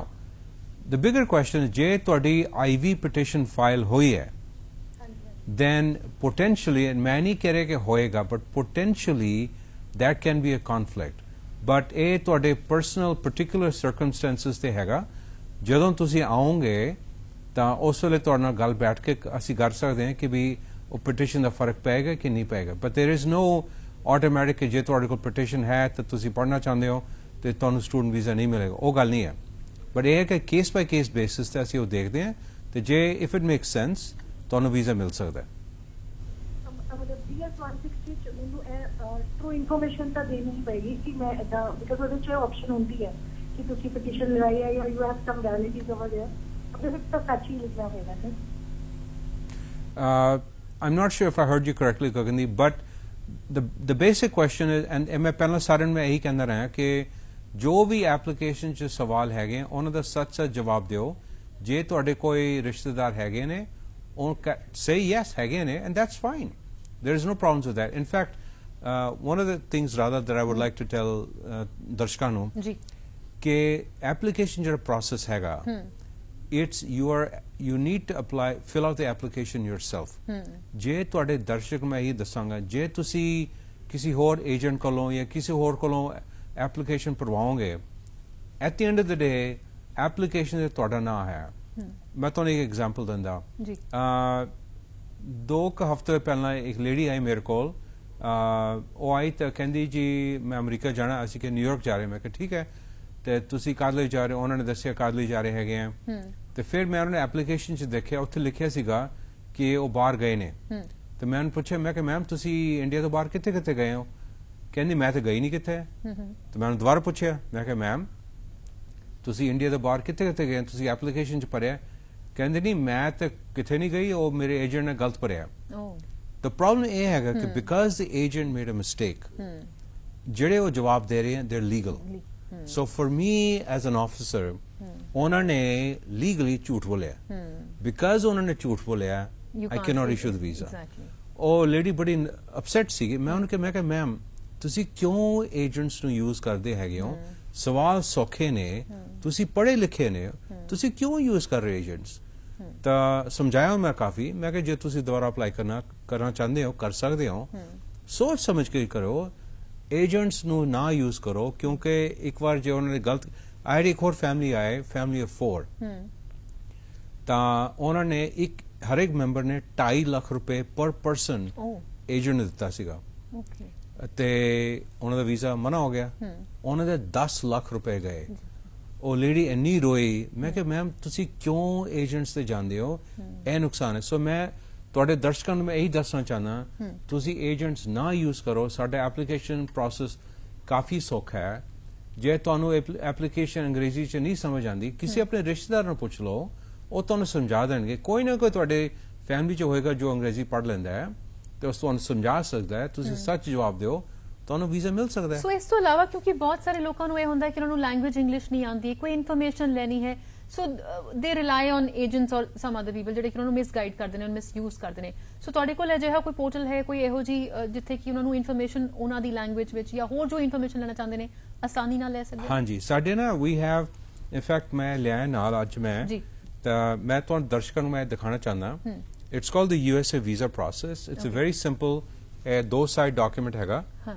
the bigger question is ਜੇ ਤੁਹਾਡੀ IV petition file ਹੋਈ ਹੈ, then potentially, and ਮੈਂ ਨਹੀਂ ਕਹਿ ਰਿਹਾ ਕਿ ਹੋਏਗਾ, but potentially that can be a conflict. But ਇਹ ਤੁਹਾਡੇ personal particular circumstances ਤੇ ਹੈਗਾ. ਜਦੋਂ ਤੁਸੀਂ ਆਓਗੇ ਤਾਂ ਉਸ ਵੇਲੇ ਤੁਹਾਡੇ ਨਾਲ ਗੱਲ ਬੈਠ ਕੇ ਅਸੀਂ ਕਰ ਸਕਦੇ ਹਾਂ ਕਿ ਵੀ ਉਹ ਪਟੀਸ਼ਨ ਦਾ ਫਰਕ ਪਏਗਾ ਕਿ ਨਹੀਂ ਪਏਗਾ. But there is no automatic ਕਿ ਜੇ ਤੁਹਾਡੇ ਕੋਲ ਪਟੀਸ਼ਨ ਹੈ ਤਾਂ ਤੁਸੀਂ ਪੜ੍ਹਨਾ ਚਾਹੁੰਦੇ ਹੋ ਤੇ ਤੁਹਾਨੂੰ ਸਟੂਡੈਂਟ ਵੀਜ਼ਾ ਨਹੀਂ ਮਿਲੇਗਾ, ਉਹ ਗੱਲ ਨਹੀਂ ਹੈ. ਬਟ ਇਹ ਹੈ ਕਿ ਕੇਸ ਬਾਈ ਕੇਸ ਬੇਸਿਸ ਤੇ ਅਸੀਂ ਉਹ ਦੇਖਦੇ ਹਾਂ ਤੇ ਜੇ ਇਫ ਇਟ ਮੇਕ ਸੈਂਸ ਤੁਹਾਨੂੰ ਵੀਜ਼ਾ ਮਿਲ ਸਕਦਾ ਹੈ. DS-160 ਚ ਮੈਨੂੰ ਟਰੂ ਇਨਫੋਰਮੇਸ਼ਨ ਤਾਂ ਦੇਣੀ ਹੀ ਪਏਗੀ ਕਿ ਮੈਂ ਇਦਾਂ, ਬਿਕਾਜ਼ ਉਹਦੇ 'ਚ ਆਪਸ਼ਨ ਹੁੰਦੀ ਹੈ ਕਿ ਤੁਸੀਂ ਪਟੀਸ਼ਨ ਲਗਾਈ ਹੈ ਜਾਂ you have some validity over there, ਉਹਦੇ ਵਿੱਚ ਤਾਂ ਸੱਚ ਹੀ ਲਿਖਣਾ ਹੋਏਗਾ sir. I'm not sure if I heard you correctly, Gagandeep, but the basic question is, and मैं पहला सारण में यही कहना रहा कि जो भी एप्लीकेशन च सवाल हैगे उन्हां दा सच जवाब दिओ. जे तुहाडे कोई रिश्तेदार हैगे ने say yes हैगे ने, and that's fine. There is no problems with that. In fact, one of the things rather that I would like to tell darshakan nu कि application jehड़ा process हैगा, it's you need to fill out the application yourself. ਜੇ ਤੁਹਾਡੇ ਦਰਸ਼ਕ ਮੈਂ ਇਹ ਦੱਸਾਂਗਾ, ਜੇ ਤੁਸੀਂ ਕਿਸੇ ਹੋਰ ਏਜੰਟ ਕੋਲੋਂ ਜਾਂ ਕਿਸੇ ਹੋਰ ਕੋਲੋਂ ਐਪਲੀਕੇਸ਼ਨ ਭਰਵਾਓਗੇ, at the end of the day application ਤੇ ਤੁਹਾਡਾ ਨਾਂ ਹੈ. ਮੈਂ ਤੁਹਾਨੂੰ ਇੱਕ ਐਗਜ਼ਾਮਪਲ ਦਿੰਦਾ. 2 ਹਫ਼ਤੇ ਪਹਿਲਾਂ ਇੱਕ ਲੇਡੀ ਆਈ ਮੇਰੇ ਕੋਲ, ਉਹ ਆਈ ਤਾਂ ਕਹਿੰਦੀ ਜੀ ਮੈਂ ਅਮਰੀਕਾ ਜਾਣਾ, ਅਸੀਂ ਕਿ ਨਿਊਯਾਰਕ ਜਾ ਰਹੇ. ਮੈਂ ਕਿਹਾ ਠੀਕ ਹੈ, ਤੇ ਤੁਸੀਂ ਕਾਹਦੇ ਲਈ ਜਾ ਰਹੇ ਹੋ? ਉਹਨਾਂ ਨੇ ਦੱਸਿਆ ਕਾਹਦੇ ਲਈ ਜਾ ਰਹੇ ਹੈਗੇ ਆ. ਤੇ ਫਿਰ ਮੈਂ ਉਹਨਾਂ ਨੇ ਐਪਲੀਕੇਸ਼ਨ 'ਚ ਦੇਖਿਆ, ਉੱਥੇ ਲਿਖਿਆ ਸੀਗਾ ਕਿ ਉਹ ਬਾਹਰ ਗਏ ਨੇ. ਤੇ ਮੈਂ ਉਹਨੂੰ ਪੁੱਛਿਆ, ਮੈਂ ਕਿਹਾ ਮੈਮ ਤੁਸੀਂ ਇੰਡੀਆ ਤੋਂ ਬਾਹਰ ਕਿੱਥੇ ਕਿੱਥੇ ਗਏ ਹੋ? ਕਹਿੰਦੀ ਮੈਂ ਤਾਂ ਗਈ ਨਹੀਂ ਕਿੱਥੇ. ਤੇ ਮੈਂ ਉਹਨੂੰ ਦੁਬਾਰਾ ਪੁੱਛਿਆ, ਮੈਂ ਕਿਹਾ ਮੈਮ ਤੁਸੀਂ ਇੰਡੀਆ ਤੋਂ ਬਾਹਰ ਕਿੱਥੇ ਕਿੱਥੇ ਗਏ? ਤੁਸੀਂ ਐਪਲੀਕੇਸ਼ਨ 'ਚ ਭਰਿਆ? ਕਹਿੰਦੇ ਨਹੀਂ ਮੈਂ ਤਾਂ ਕਿੱਥੇ ਨਹੀਂ ਗਈ, ਉਹ ਮੇਰੇ ਏਜੰਟ ਨੇ ਗਲਤ ਭਰਿਆ. ਤਾਂ ਪ੍ਰੋਬਲਮ ਇਹ ਹੈਗਾ ਕਿ because the agent made a mistake, ਜਿਹੜੇ ਉਹ ਜਵਾਬ ਦੇ ਰਹੇ ਹਨ they are legal. So for me as an officer, ਉਹਨਾਂ ਨੇ legally ਝੂਠ ਬੋਲਿਆ. Because ਉਹਨਾਂ ਨੇ ਝੂਠ ਬੋਲਿਆ, I cannot issue the visa. ਉਹ ਲੇਡੀ ਬੜੀ ਅਪਸੈਟ ਸੀ. ਮੈਂ ਉਹਨੂੰ ਕਿਹਾ, ਮੈਂ ਕਿਹਾ ਮੈਮ ਤੁਸੀਂ ਕਿਉਂ ਏਜੰਟਸ ਨੂੰ ਯੂਜ਼ ਕਰਦੇ ਹੈਗੇ ਹੋ? ਸਵਾਲ ਸੌਖੇ ਨੇ, ਤੁਸੀਂ ਪੜ੍ਹੇ ਲਿਖੇ ਨੇ, ਤੁਸੀਂ ਕਿਉਂ ਯੂਜ਼ ਕਰ ਰਹੇ ਏਜੰਟਸ? ਤਾਂ ਸਮਝਾਇਆ ਮੈਂ ਕਾਫੀ. ਮੈਂ ਕਿਹਾ ਜੇ ਤੁਸੀਂ ਦੁਬਾਰਾ ਅਪਲਾਈ ਕਰਨਾ ਚਾਹੁੰਦੇ ਹੋ ਕਰ ਸਕਦੇ ਹੋ, ਸੋਚ ਸਮਝ ਕੇ ਕਰੋ, ਏਜੰਟਸ ਨੂੰ ਨਾ ਯੂਜ਼ ਕਰੋ. ਕਿਉਂਕਿ ਇੱਕ ਵਾਰ ਜੇ ਉਹਨਾਂ ਨੇ ਗਲਤ ਆਈ, ਇੱਕ ਹੋਰ ਫੈਮਿਲੀ ਆਏ, ਫੈਮਿਲੀ ਆਫ 4, ਤਾਂ ਉਹਨਾਂ ਨੇ ਹਰ ਇੱਕ ਮੈਂਬਰ ਨੇ 2.5 ਲੱਖ ਰੁਪਏ ਪਰ ਪਰਸਨ ਏਜੰਟ ਨੂੰ ਦਿੱਤਾ ਸੀਗਾ. ਤੇ ਉਹਨਾਂ ਦਾ ਵੀਜ਼ਾ ਮਨਾ ਹੋ ਗਿਆ. ਉਹਨਾਂ ਦੇ 10 ਲੱਖ ਰੁਪਏ ਗਏ. ਉਹ ਲੇਡੀ ਇੰਨੀ ਰੋਈ. ਮੈਂ ਕਿਹਾ ਮੈਮ ਤੁਸੀਂ ਕਿਉਂ ਏਜੰਟਸ ਤੇ ਜਾਂਦੇ ਹੋ? ਇਹ ਨੁਕਸਾਨ ਹੈ. ਸੋ ਮੈਂ ਤੁਹਾਡੇ ਦਰਸ਼ਕਾਂ ਨੂੰ ਮੈਂ ਇਹੀ ਦੱਸਣਾ ਚਾਹੁੰਦਾ, ਤੁਸੀਂ ਏਜੰਟਸ ਨਾ ਯੂਜ਼ ਕਰੋ. ਸਾਡਾ ਐਪਲੀਕੇਸ਼ਨ ਪ੍ਰੋਸੈਸ ਕਾਫੀ ਸੌਖਾ ਹੈ. ਜੇ ਤੁਹਾਨੂੰ ਐਪਲੀਕੇਸ਼ਨ ਅੰਗਰੇਜ਼ੀ 'ਚ ਨਹੀਂ ਸਮਝ ਆਉਂਦੀ, ਕਿਸੇ ਆਪਣੇ ਰਿਸ਼ਤੇਦਾਰ ਨੂੰ ਪੁੱਛ ਲਓ, ਉਹ ਤੁਹਾਨੂੰ ਸਮਝਾ ਦੇਣਗੇ. ਕੋਈ ਨਾ ਕੋਈ ਤੁਹਾਡੇ ਫੈਮਿਲੀ 'ਚ ਹੋਏਗਾ ਜੋ ਅੰਗਰੇਜ਼ੀ ਪੜ੍ਹ ਲੈਂਦਾ ਹੈ ਤੇ ਉਸ ਤੁਹਾਨੂੰ ਸਮਝਾ ਸਕਦਾ ਹੈ. ਤੁਸੀਂ ਸੱਚ ਜਵਾਬ ਦਿਓ, ਤੁਹਾਨੂੰ ਵੀਜ਼ਾ ਮਿਲ ਸਕਦਾ ਹੈ. ਸੋ ਇਸ ਤੋਂ ਇਲਾਵਾ ਕਿਉਂਕਿ ਬਹੁਤ ਸਾਰੇ ਲੋਕਾਂ ਨੂੰ ਇਹ ਹੁੰਦਾ ਕਿ ਉਹਨਾਂ ਨੂੰ ਲੈਂਗੁਏਜ ਇੰਗਲਿਸ਼ ਨਹੀਂ ਆਉਂਦੀ, ਕੋਈ ਇਨਫੋਰਮੇਸ਼ਨ ਲੈਣੀ ਹੈ, ਸੋ ਦੇ ਰਿਲਾਈ ਔਨ ਏਜੰਟਸ ਔਰ ਸਮ ਅਦਰ ਪੀਪਲ ਜਿਹੜੇ ਕਿ ਉਹਨਾਂ ਨੂੰ ਮਿਸਗਾਈਡ ਕਰਦੇ ਨੇ, ਮਿਸਯੂਜ਼ ਕਰਦੇ ਨੇ. ਸੋ ਤੁਹਾਡੇ ਕੋਲ ਅਜਿਹਾ ਕੋਈ ਪੋਰਟਲ ਹੈ, ਕੋਈ ਇਹੋ ਜੀ ਜਿੱਥੇ ਕਿ ਉਹਨਾਂ ਨੂੰ ਇਨਫੋਰਮੇਸ਼ਨ ਉਹਨਾਂ ਦੀ ਲੈਂਗੁਏਜ ਵਿੱਚ ਜਾਂ ਹੋਰ ਜੋ ਇਨਫੋਰਮੇਸ਼ਨ ਲੈਣਾ ਚਾਹੁੰਦੇ ਨੇ ਆਸਾਨੀ ਨਾਲ ਲੈ ਸਕਦੇ? ਹਾਂਜੀ, ਸਾਡੇ ਨਾ ਵੀ ਹੈਵ, ਇਨਫੈਕਟ ਮੈਂ ਲਿਆ ਨਾਲ ਅੱਜ ਮੈਂ, ਤਾਂ ਮੈਂ ਤੁਹਾਨੂੰ ਦਰਸ਼ਕਾਂ ਨੂੰ ਮੈਂ ਦਿਖਾਣਾ ਚਾਹੁੰਦਾ. It's called the USA visa process. It's a very simple 2 side document ਹੈਗਾ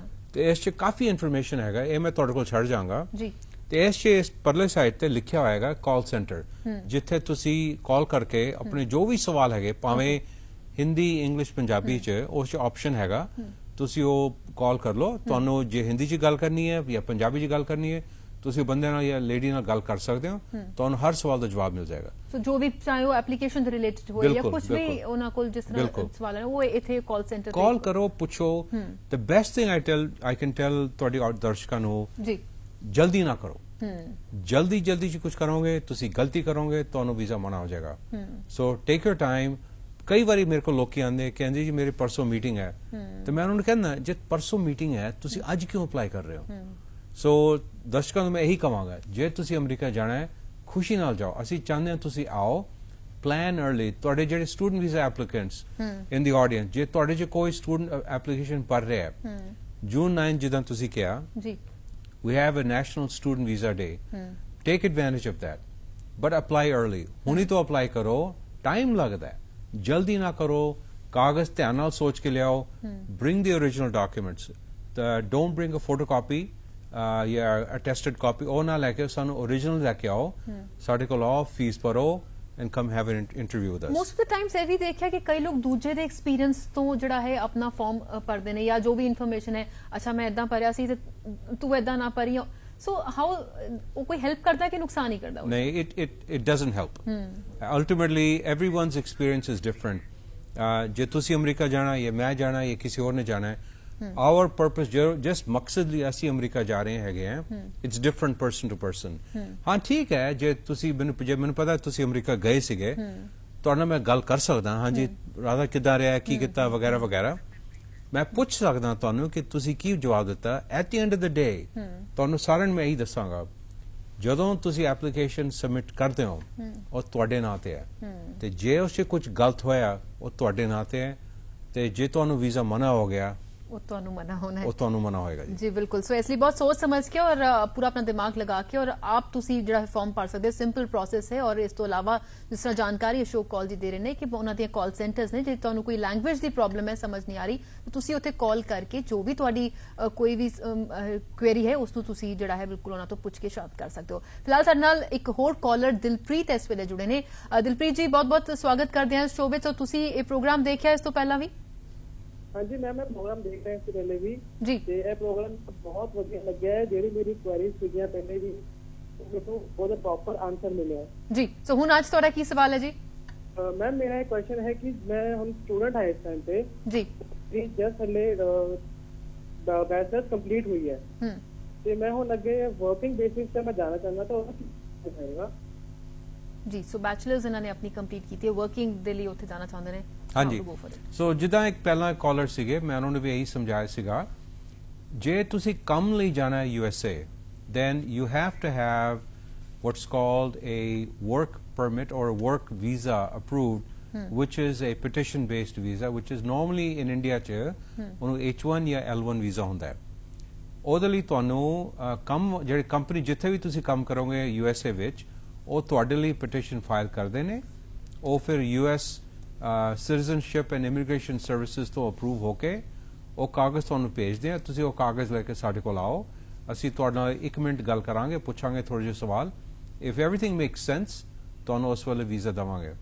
ਤੇ ਇਸ 'ਚ ਕਾਫੀ ਇਨਫੋਰਮੇਸ਼ਨ ਹੈਗਾ. ਇਹ ਮੈਂ ਤੁਹਾਡੇ ਕੋਲ ਛੱਡ ਜਾਵਾਂਗਾ. ਤੇ ਇਸ ਪਰਲੇ ਸਾਈਡ ਤੇ ਲਿਖਿਆ ਹੋਏਗਾ ਕਾਲ ਸੈਂਟਰ, ਜਿੱਥੇ ਤੁਸੀਂ ਕਾਲ ਕਰਕੇ ਆਪਣੇ ਜੋ ਵੀ ਸਵਾਲ ਹੈਗੇ, ਭਾਵੇਂ ਹਿੰਦੀ ਇੰਗਲਿਸ਼ ਪੰਜਾਬੀ ਚ, ਉਸ ਚ ਆਪਸ਼ਨ ਹੈਗਾ, ਤੁਸੀਂ ਉਹ ਕਾਲ ਕਰ ਲਓ। ਤੁਹਾਨੂੰ ਜੇ ਹਿੰਦੀ ਚ ਗੱਲ ਕਰਨੀ ਹੈ ਜਾਂ ਪੰਜਾਬੀ ਚ ਗੱਲ ਕਰਨੀ ਹੈ, ਤੁਸੀਂ ਬੰਦੇ ਨਾਲ ਜਾਂ ਲੇਡੀ ਨਾਲ ਗੱਲ ਕਰ ਸਕਦੇ ਹੋ, ਤੁਹਾਨੂੰ ਹਰ ਸਵਾਲ ਦਾ ਜਵਾਬ ਮਿਲ ਜਾਏਗਾ। ਸੋ ਜੋ ਵੀ ਚਾਹੇ ਉਹ ਐਪਲੀਕੇਸ਼ਨ ਦੇ ਰਿਲੇਟਡ ਹੋਏ ਜਾਂ ਕੁਝ ਵੀ ਉਹਨਾਂ ਕੋਲ ਜਿਸ ਤਰ੍ਹਾਂ ਸਵਾਲ ਹੈ, ਉਹ ਇੱਥੇ ਕਾਲ ਸੈਂਟਰ ਤੇ ਕਾਲ ਕਰੋ, ਪੁੱਛੋ। The best thing I can tell ਤੁਹਾਡੇ ਦਰਸ਼ਕਾਂ ਨੂੰ, ਜੀ ਜਲਦੀ ਨਾ ਕਰੋ। ਜਲਦੀ ਚ ਕੁਝ ਕਰੋਗੇ, ਤੁਸੀਂ ਗਲਤੀ ਕਰੋਗੇ, ਤੁਹਾਨੂੰ ਵੀਜ਼ਾ ਮਨਾ ਹੋ ਜਾਏਗਾ। ਸੋ ਟੇਕ ਯੋਰ ਟਾਈਮ। ਕਈ ਵਾਰੀ ਮੇਰੇ ਕੋਲ ਲੋਕੀ ਆਉਂਦੇ ਕਹਿੰਦੇ ਜੀ ਮੇਰੇ ਪਰਸੋਂ ਮੀਟਿੰਗ ਹੈ, ਤੇ ਮੈਂ ਉਹਨਾਂ ਨੂੰ ਕਹਿੰਦਾ ਜੇ ਪਰਸੋਂ ਮੀਟਿੰਗ ਹੈ, ਤੁਸੀਂ ਅੱਜ ਕਿਉਂ ਅਪਲਾਈ ਕਰ ਰਹੇ ਹੋ? ਸੋ ਦਰਸ਼ਕਾਂ ਨੂੰ ਮੈਂ ਇਹੀ ਕਹਾਂਗਾ, ਜੇ ਤੁਸੀਂ ਅਮਰੀਕਾ ਜਾਣਾ ਹੈ, ਖੁਸ਼ੀ ਨਾਲ ਜਾਓ। ਅਸੀਂ ਚਾਹੁੰਦੇ ਹਾਂ ਤੁਸੀਂ ਆਓ, ਪਲਾਨ अर्ਲੀ। ਤੁਹਾਡੇ ਜਿਹੜੇ ਸਟੂਡੈਂਟ ਵੀਜ਼ਾ ਐਪਲੀਕੈਂਟਸ ਇਨ ਦੀ ਆਡੀਅנס, ਜੇ ਤੁਹਾਡੇ 'ਚ ਕੋਈ ਸਟੂਡੈਂਟ ਐਪਲੀਕੇਸ਼ਨ ਭਰ ਰਿਹਾ ਹੈ, ਜੂਨ 9 ਜਿੱਦਾਂ ਤੁਸੀਂ ਕਿਹਾ, ਜੀ we have a national student visa day. Take advantage of that, but apply early. ਹੁਣੀ ਤੋਂ ਅਪਲਾਈ ਕਰੋ, ਟਾਈਮ ਲੱਗਦਾ ਹੈ, ਜਲਦੀ ਨਾ ਕਰੋ। ਕਾਗਜ਼ ਧਿਆਨ ਨਾਲ ਸੋਚ ਕੇ ਲਿਆਓ। bring the original documents. Don't bring a photocopy ਜਾਂ attested copy, ਉਹ ਨਾ ਲੈ ਕੇ ਸਾਨੂੰ original ਲੈ ਕੇ ਆਓ, ਸਾਡੇ ਕੋਲ ਆਓ, ਫੀਸ ਭਰੋ and come have an interview with us. Most of the times ਇਹ ਵੀ ਦੇਖਿਆ ਕਿ ਕਈ ਲੋਕ ਦੂਜੇ ਦੇ ਐਕਸਪੀਰੀਅੰਸ ਤੋਂ ਜਿਹੜਾ ਹੈ ਆਪਣਾ ਫਾਰਮ ਭਰਦੇ ਨੇ, ਜਾਂ ਜੋ ਵੀ ਇਨਫੋਰਮੇਸ਼ਨ ਹੈ, ਅੱਛਾ ਮੈਂ ਇਦਾਂ ਭਰਿਆ ਸੀ ਤੇ ਤੂੰ ਇਦਾਂ ਨਾ ਭਰੀ। ਸੋ ਹਾਊ ਉਹ ਕੋਈ ਹੈਲਪ ਕਰਦਾ ਕਿ ਨੁਕਸਾਨ ਹੀ ਕਰਦਾ? ਨਹੀਂ, it doesn't help. Ultimately everyone's experience is different. ਜੇ ਤੁਸੀਂ ਅਮਰੀਕਾ ਜਾਣਾ ਜਾਂ ਮੈਂ ਜਾਣਾ ਜਾਂ ਕਿਸੇ ਹੋਰ ਨੇ ਜਾਣਾ ਹੈ, our purpose just ਮਕਸਦ ਲਈ ਅਸੀਂ ਅਮਰੀਕਾ ਜਾ ਰਹੇ ਹੈਗੇ ਆ, it's different person to person. ਹਾਂ ਠੀਕ ਹੈ, ਜੇ ਮੈਨੂੰ ਪਤਾ ਤੁਸੀਂ ਅਮਰੀਕਾ ਗਏ ਸੀਗੇ, ਤੁਹਾਡੇ ਨਾਲ ਮੈਂ ਗੱਲ ਕਰ ਸਕਦਾ, ਹਾਂਜੀ ਰਾਧਾ ਕਿੱਦਾਂ ਰਿਹਾ, ਕੀ ਕੀਤਾ ਵਗੈਰਾ ਵਗੈਰਾ, ਮੈਂ ਪੁੱਛ ਸਕਦਾ ਤੁਹਾਨੂੰ ਕਿ ਤੁਸੀਂ ਕੀ ਜਵਾਬ ਦਿੱਤਾ। At the end of the day ਤੁਹਾਨੂੰ ਸਾਰਿਆਂ ਨੂੰ ਮੈਂ ਇਹੀ ਦੱਸਾਂਗਾ, ਜਦੋਂ ਤੁਸੀਂ ਐਪਲੀਕੇਸ਼ਨ ਸਬਮਿਟ ਕਰਦੇ ਹੋ ਉਹ ਤੁਹਾਡੇ ਨਾਂ ਤੇ ਹੈ, ਤੇ ਜੇ ਉਸ 'ਚ ਕੁਝ ਗਲਤ ਹੋਇਆ ਉਹ ਤੁਹਾਡੇ ਨਾਂ ਤੇ ਹੈ, ਤੇ ਜੇ ਤੁਹਾਨੂੰ ਵੀਜ਼ਾ ਮਨਾ ਹੋ ਗਿਆ ਉਹ ਤੁਹਾਨੂੰ ਮਨਾ ਹੋਣਾ ਹੈ, ਉਹ ਤੁਹਾਨੂੰ ਮਨਾ ਹੋਏਗਾ। ਜੀ ਬਿਲਕੁਲ। ਸੋ ਇਸ ਲਈ ਬਹੁਤ ਸੋਚ ਸਮਝ ਕੇ ਔਰ ਪੂਰਾ ਆਪਣਾ ਦਿਮਾਗ ਲਗਾ ਕੇ ਔਰ ਆਪ ਤੁਸੀਂ ਜਿਹੜਾ ਫਾਰਮ ਭਰ ਸਕਦੇ ਹੋ, ਸਿੰਪਲ ਪ੍ਰੋਸੈਸ ਹੈ। ਔਰ ਇਸ ਤੋਂ ਇਲਾਵਾ ਜਿਸ ਤਰ੍ਹਾਂ ਜਾਣਕਾਰੀ ਅਸ਼ੋਕ ਕੌਲ ਜੀ ਦੇ ਰਹੇ ਨੇ ਕਿ ਉਹਨਾਂ ਦੀਆਂ ਕਾਲ ਸੈਂਟਰਸ ਨੇ, ਜੇ ਤੁਹਾਨੂੰ ਕੋਈ ਲੈਂਗੁਏਜ ਦੀ ਪ੍ਰੋਬਲਮ ਹੈ, ਸਮਝ ਨਹੀਂ ਆ ਰਹੀ, ਤੁਸੀਂ ਉੱਥੇ ਕਾਲ ਕਰਕੇ ਜੋ ਵੀ ਤੁਹਾਡੀ ਕੋਈ ਵੀ ਕੁਐਰੀ ਹੈ ਉਸ ਨੂੰ ਤੁਸੀਂ ਜਿਹੜਾ ਹੈ ਬਿਲਕੁਲ ਉਹਨਾਂ ਤੋਂ ਪੁੱਛ ਕੇ ਸ਼ਾਂਤ ਕਰ ਸਕਦੇ ਹੋ। ਫਿਲਹਾਲ ਸਾਡੇ ਨਾਲ ਇੱਕ ਹੋਰ ਕਾਲਰ ਦਿਲਪ੍ਰੀਤ ਇਸ ਵੇਲੇ ਜੁੜੇ ਨੇ। ਦਿਲਪ੍ਰੀਤ ਜੀ ਬਹੁਤ ਬਹੁਤ ਸਵਾਗਤ ਕਰਦੇ ਹਾਂ ਸ਼ੋਅ ਵਿੱਚ। ਤੁਸੀਂ ਇਹ ਪ੍ਰੋਗਰਾਮ ਦੇਖਿਆ ਇਸ ਤੋਂ ਪਹਿਲਾਂ ਵੀ? ਹਾਂਜੀ ਮੈਂ ਪ੍ਰੋਗਰਾਮ ਦੇਖ ਰਿਹਾ ਸੀ ਪਹਿਲੇ ਵੀ ਜੀ, ਤੇ ਇਹ ਪ੍ਰੋਗਰਾਮ ਬਹੁਤ ਵਧੀਆ ਲੱਗਿਆ ਹੈ। ਜਿਹੜੀ ਮੇਰੀ ਕੁਐਰੀਜ਼ ਸੀਗੀਆਂ ਪਹਿਲੇ ਵੀ, ਮੈਨੂੰ ਉਹਦਾ ਪ੍ਰੋਪਰ ਆਨਸਰ ਮਿਲਿਆ ਜੀ। ਸੋ ਹੁਣ ਅੱਜ ਤੁਹਾਡਾ ਕੀ ਸਵਾਲ ਹੈ ਜੀ? ਮੈਮ ਮੇਰਾ ਇੱਕ ਕੁਐਸਚਨ ਹੈ ਕਿ ਮੈਂ ਹੁਣ ਸਟੂਡੈਂਟ ਹਾਂ ਇਸ ਟਾਈਮ ਤੇ ਜੀ, ਜਸਟ ਹਲੇ ਬੈਚਲਰ ਕੰਪਲੀਟ ਹੋਈ ਹੈ, ਤੇ ਮੈਂ ਹੁਣ ਅੱਗੇ ਵਰਕਿੰਗ ਬੇਸਿਸ ਤੇ ਮੈਂ ਜਾਣਾ ਚਾਹੁੰਦਾ, ਤਾਂ ਉਹ ਕੀ ਹੋਏਗਾ ਜੀ? ਸੋ ਬੈਚਲਰਸ ਇਹਨਾਂ ਨੇ ਆਪਣੀ ਕੰਪਲੀਟ ਕੀਤੀ ਹੈ, ਵਰਕਿੰਗ ਦੇ ਲਈ ਉੱਥੇ ਜਾਣਾ ਚਾਹੁੰਦੇ ਨੇ। ਹਾਂਜੀ, ਸੋ ਜਿੱਦਾਂ ਇੱਕ ਪਹਿਲਾਂ ਕਾਲਰ ਸੀਗੇ, ਮੈਂ ਉਹਨਾਂ ਨੂੰ ਵੀ ਇਹੀ ਸਮਝਾਇਆ ਸੀਗਾ, ਜੇ ਤੁਸੀਂ ਕੰਮ ਲਈ ਜਾਣਾ ਹੈ USA, then you have to have what's called a work permit or a work visa approved, which is a petition based visa, which is normally in India ਚ ਉਹਨੂੰ H1 ਜਾਂ L1 ਵੀਜ਼ਾ ਹੁੰਦਾ ਹੈ। ਉਹਦੇ ਲਈ ਤੁਹਾਨੂੰ ਕੰਮ, ਜਿਹੜੀ ਕੰਪਨੀ ਜਿੱਥੇ ਵੀ ਤੁਸੀਂ ਕੰਮ ਕਰੋਗੇ USA ਵਿੱਚ, ਉਹ ਤੁਹਾਡੇ ਲਈ ਪਟੀਸ਼ਨ ਫਾਈਲ ਕਰਦੇ ਨੇ, ਉਹ ਫਿਰ US citizenship and immigration services ਤੋਂ ਅਪਰੂਵ ਹੋ ਕੇ ਉਹ ਕਾਗਜ਼ ਤੁਹਾਨੂੰ ਭੇਜਦੇ ਆ। ਤੁਸੀਂ ਉਹ ਕਾਗਜ਼ ਲੈ ਕੇ ਸਾਡੇ ਕੋਲ ਆਓ, ਅਸੀਂ ਤੁਹਾਡੇ ਨਾਲ 1 ਮਿੰਟ ਗੱਲ ਕਰਾਂਗੇ, ਪੁੱਛਾਂਗੇ ਥੋੜੇ ਜਿਹੇ ਸਵਾਲ। ਇਫ ਐਵਰੀਥਿੰਗ ਮੇਕਸ ਸੈਂਸ, ਤੁਹਾਨੂੰ ਉਸ ਵੇਲੇ ਵੀਜ਼ਾ ਦੇਵਾਂਗੇ।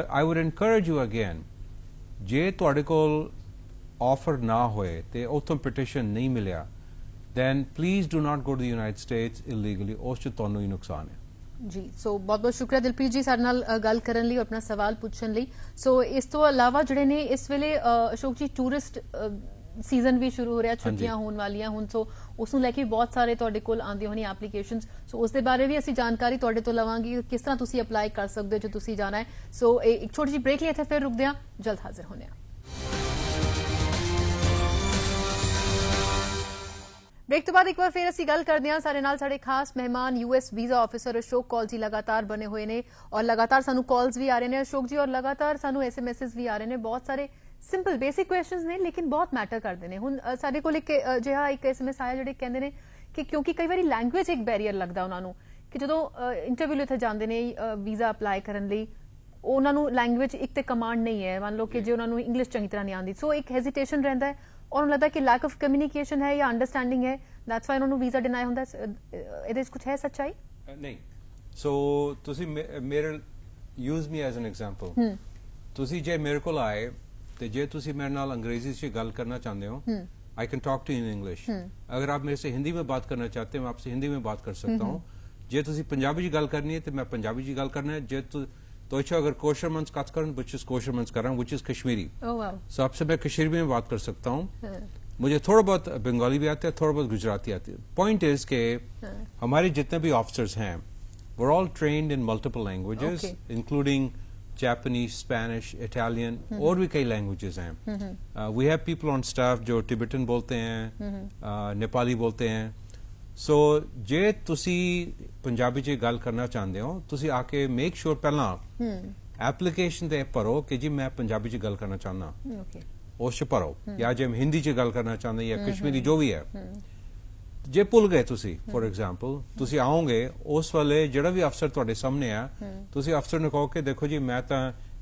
ਆਈ ਵੁੱਡ ਐਨਕਰੇਜ ਯੂ ਅਗੇਨ, ਜੇ ਤੁਹਾਡੇ ਕੋਲ ਆਫਰ ਨਾ ਹੋਏ ਤੇ ਉੱਥੋਂ ਪਟੀਸ਼ਨ ਨਹੀਂ ਮਿਲਿਆ, then please do not go to the United States illegally. ਉਸ 'ਚ ਤੁਹਾਨੂੰ ਹੀ ਨੁਕਸਾਨ ਹੈ ਜੀ। ਸੋ ਬਹੁਤ ਬਹੁਤ ਸ਼ੁਕਰੀਆ ਦਿਲਪ੍ਰੀਤ ਜੀ ਸਾਡੇ ਨਾਲ ਗੱਲ ਕਰਨ ਲਈ, ਆਪਣਾ ਸਵਾਲ ਪੁੱਛਣ ਲਈ। ਸੋ ਇਸ ਤੋਂ ਇਲਾਵਾ ਜਿਹੜੇ ਨੇ ਇਸ ਵੇਲੇ ਅਸ਼ੋਕ ਜੀ ਟੂਰਿਸਟ ਸੀਜ਼ਨ ਵੀ ਸ਼ੁਰੂ ਹੋ ਰਿਹਾ, ਛੁੱਟੀਆਂ ਹੋਣ ਵਾਲੀਆਂ ਹੁਣ, ਸੋ ਉਸ ਨੂੰ ਲੈ ਕੇ ਬਹੁਤ ਸਾਰੇ ਤੁਹਾਡੇ ਕੋਲ ਆਉਂਦੇ ਹੋਣੀ ਐਪਲੀਕੇਸ਼ਨਸ। ਸੋ ਉਸ ਦੇ ਬਾਰੇ ਵੀ ਅਸੀਂ ਜਾਣਕਾਰੀ ਤੁਹਾਡੇ ਤੋਂ ਲਵਾਂਗੇ, ਕਿਸ ਤਰ੍ਹਾਂ ਤੁਸੀਂ ਅਪਲਾਈ ਕਰ ਸਕਦੇ ਹੋ ਜੇ ਤੁਸੀਂ ਜਾਣਾ ਹੈ। ਸੋ ਇੱਕ ਛੋਟੀ ਜਿਹੀ ਬ੍ਰੇਕ ਲਈ ਇੱਥੇ ਫਿਰ ਰੁਕਦੇ ਹਾਂ, ਜਲਦ ਹਾਜ਼ਰ ਹੋਣੇ ਹਾਂ। ब्रेक तो बाद एक बार फिर असीं गल करते हैं सारे नाल साडे खास मेहमान US visa officer Ashok Kaul ji लगातार बने हुए ने और लगातार सानू कॉल्स भी आ रहे हैं अशोक जी, और लगातार सानू SMS भी आ रहे हैं। बहुत सारे सिंपल बेसिक क्वेश्चंस ने लेकिन बहुत मैटर करते हैं। हुण साडे कोल एक जिहा एक SMS आया जिहड़े कहंदे ने कि क्योंकि कई बारी लैंगुएज एक बैरीयर लगदा उन्हां नूं कि जदों इंटरव्यू लई उत्थे जांदे ने वीजा अप्लाई करन लई, उन्हां नूं लैंगुएज एक ते कमांड नहीं है, मान लो कि जे उन्हां नूं इंग्लिश चंगी तरह नहीं आंदी, सो एक हेजिटेशन रहिंदा है और उन्हें लगता है कि लैक ऑफ कम्युनिकेशन है या अंडरस्टैंडिंग है, दैट्स व्हाई उन्होंने वीजा डिनाई ਹੁੰਦਾ ਇਹਦੇ ਵਿੱਚ ਕੁਝ ਹੈ ਸੱਚਾਈ? ਨਹੀਂ। ਸੋ ਤੁਸੀਂ ਮੇਰੇ use me as an example. ਤੁਸੀਂ ਜੇ ਮੇਰੇ ਕੋਲ ਆਏ ਤੇ ਜੇ ਤੁਸੀਂ ਮੇਰੇ ਨਾਲ अंग्रेजी से ਗੱਲ करना चाहते हो, I can talk to in English. अगर आप मेरे से हिंदी में बात करना चाहते हैं, मैं आपसे हिंदी में बात कर सकता हूँ। जे तुसी पंजाबी गल करनी है तो मैं पंजाबी जी गल करना है। जे तो अगर कोशर मंच कत कर विच इज कोशर मंच कर रहा हूँ, विच इज कश्मीरी। सो आपसे मैं कश्मीरी में बात कर सकता हूँ। मुझे थोड़ा बहुत बंगाली भी आते हैं, थोड़ा बहुत गुजराती आती है। पॉइंट इज के हमारे जितने भी ऑफिसर्स हैं वो all trained in multiple languages, including Japanese, Spanish, Italian, और भी कई लैंग्वेजेस हैं। We have people on staff जो टिबेटन बोलते हैं, नेपाली बोलते हैं। सो जे तुसी पंजाबी च गल करना चाहते हो, तुसी आके मेक श्योर पहला एप्लीकेशन ते भरो कि जी मैं पंजाबी च गल करना चाहना, उस च भरो। या जे हिंदी च गल करना चाहते या कश्मीरी जो भी है। जे भुल गए तुसी फॉर एग्जाम्पल, तुसी आओगे उस वाले जेड़ा भी अफसर तुहाडे सामने है, तुसी अफसर ने कहो कि देखो जी मैं तो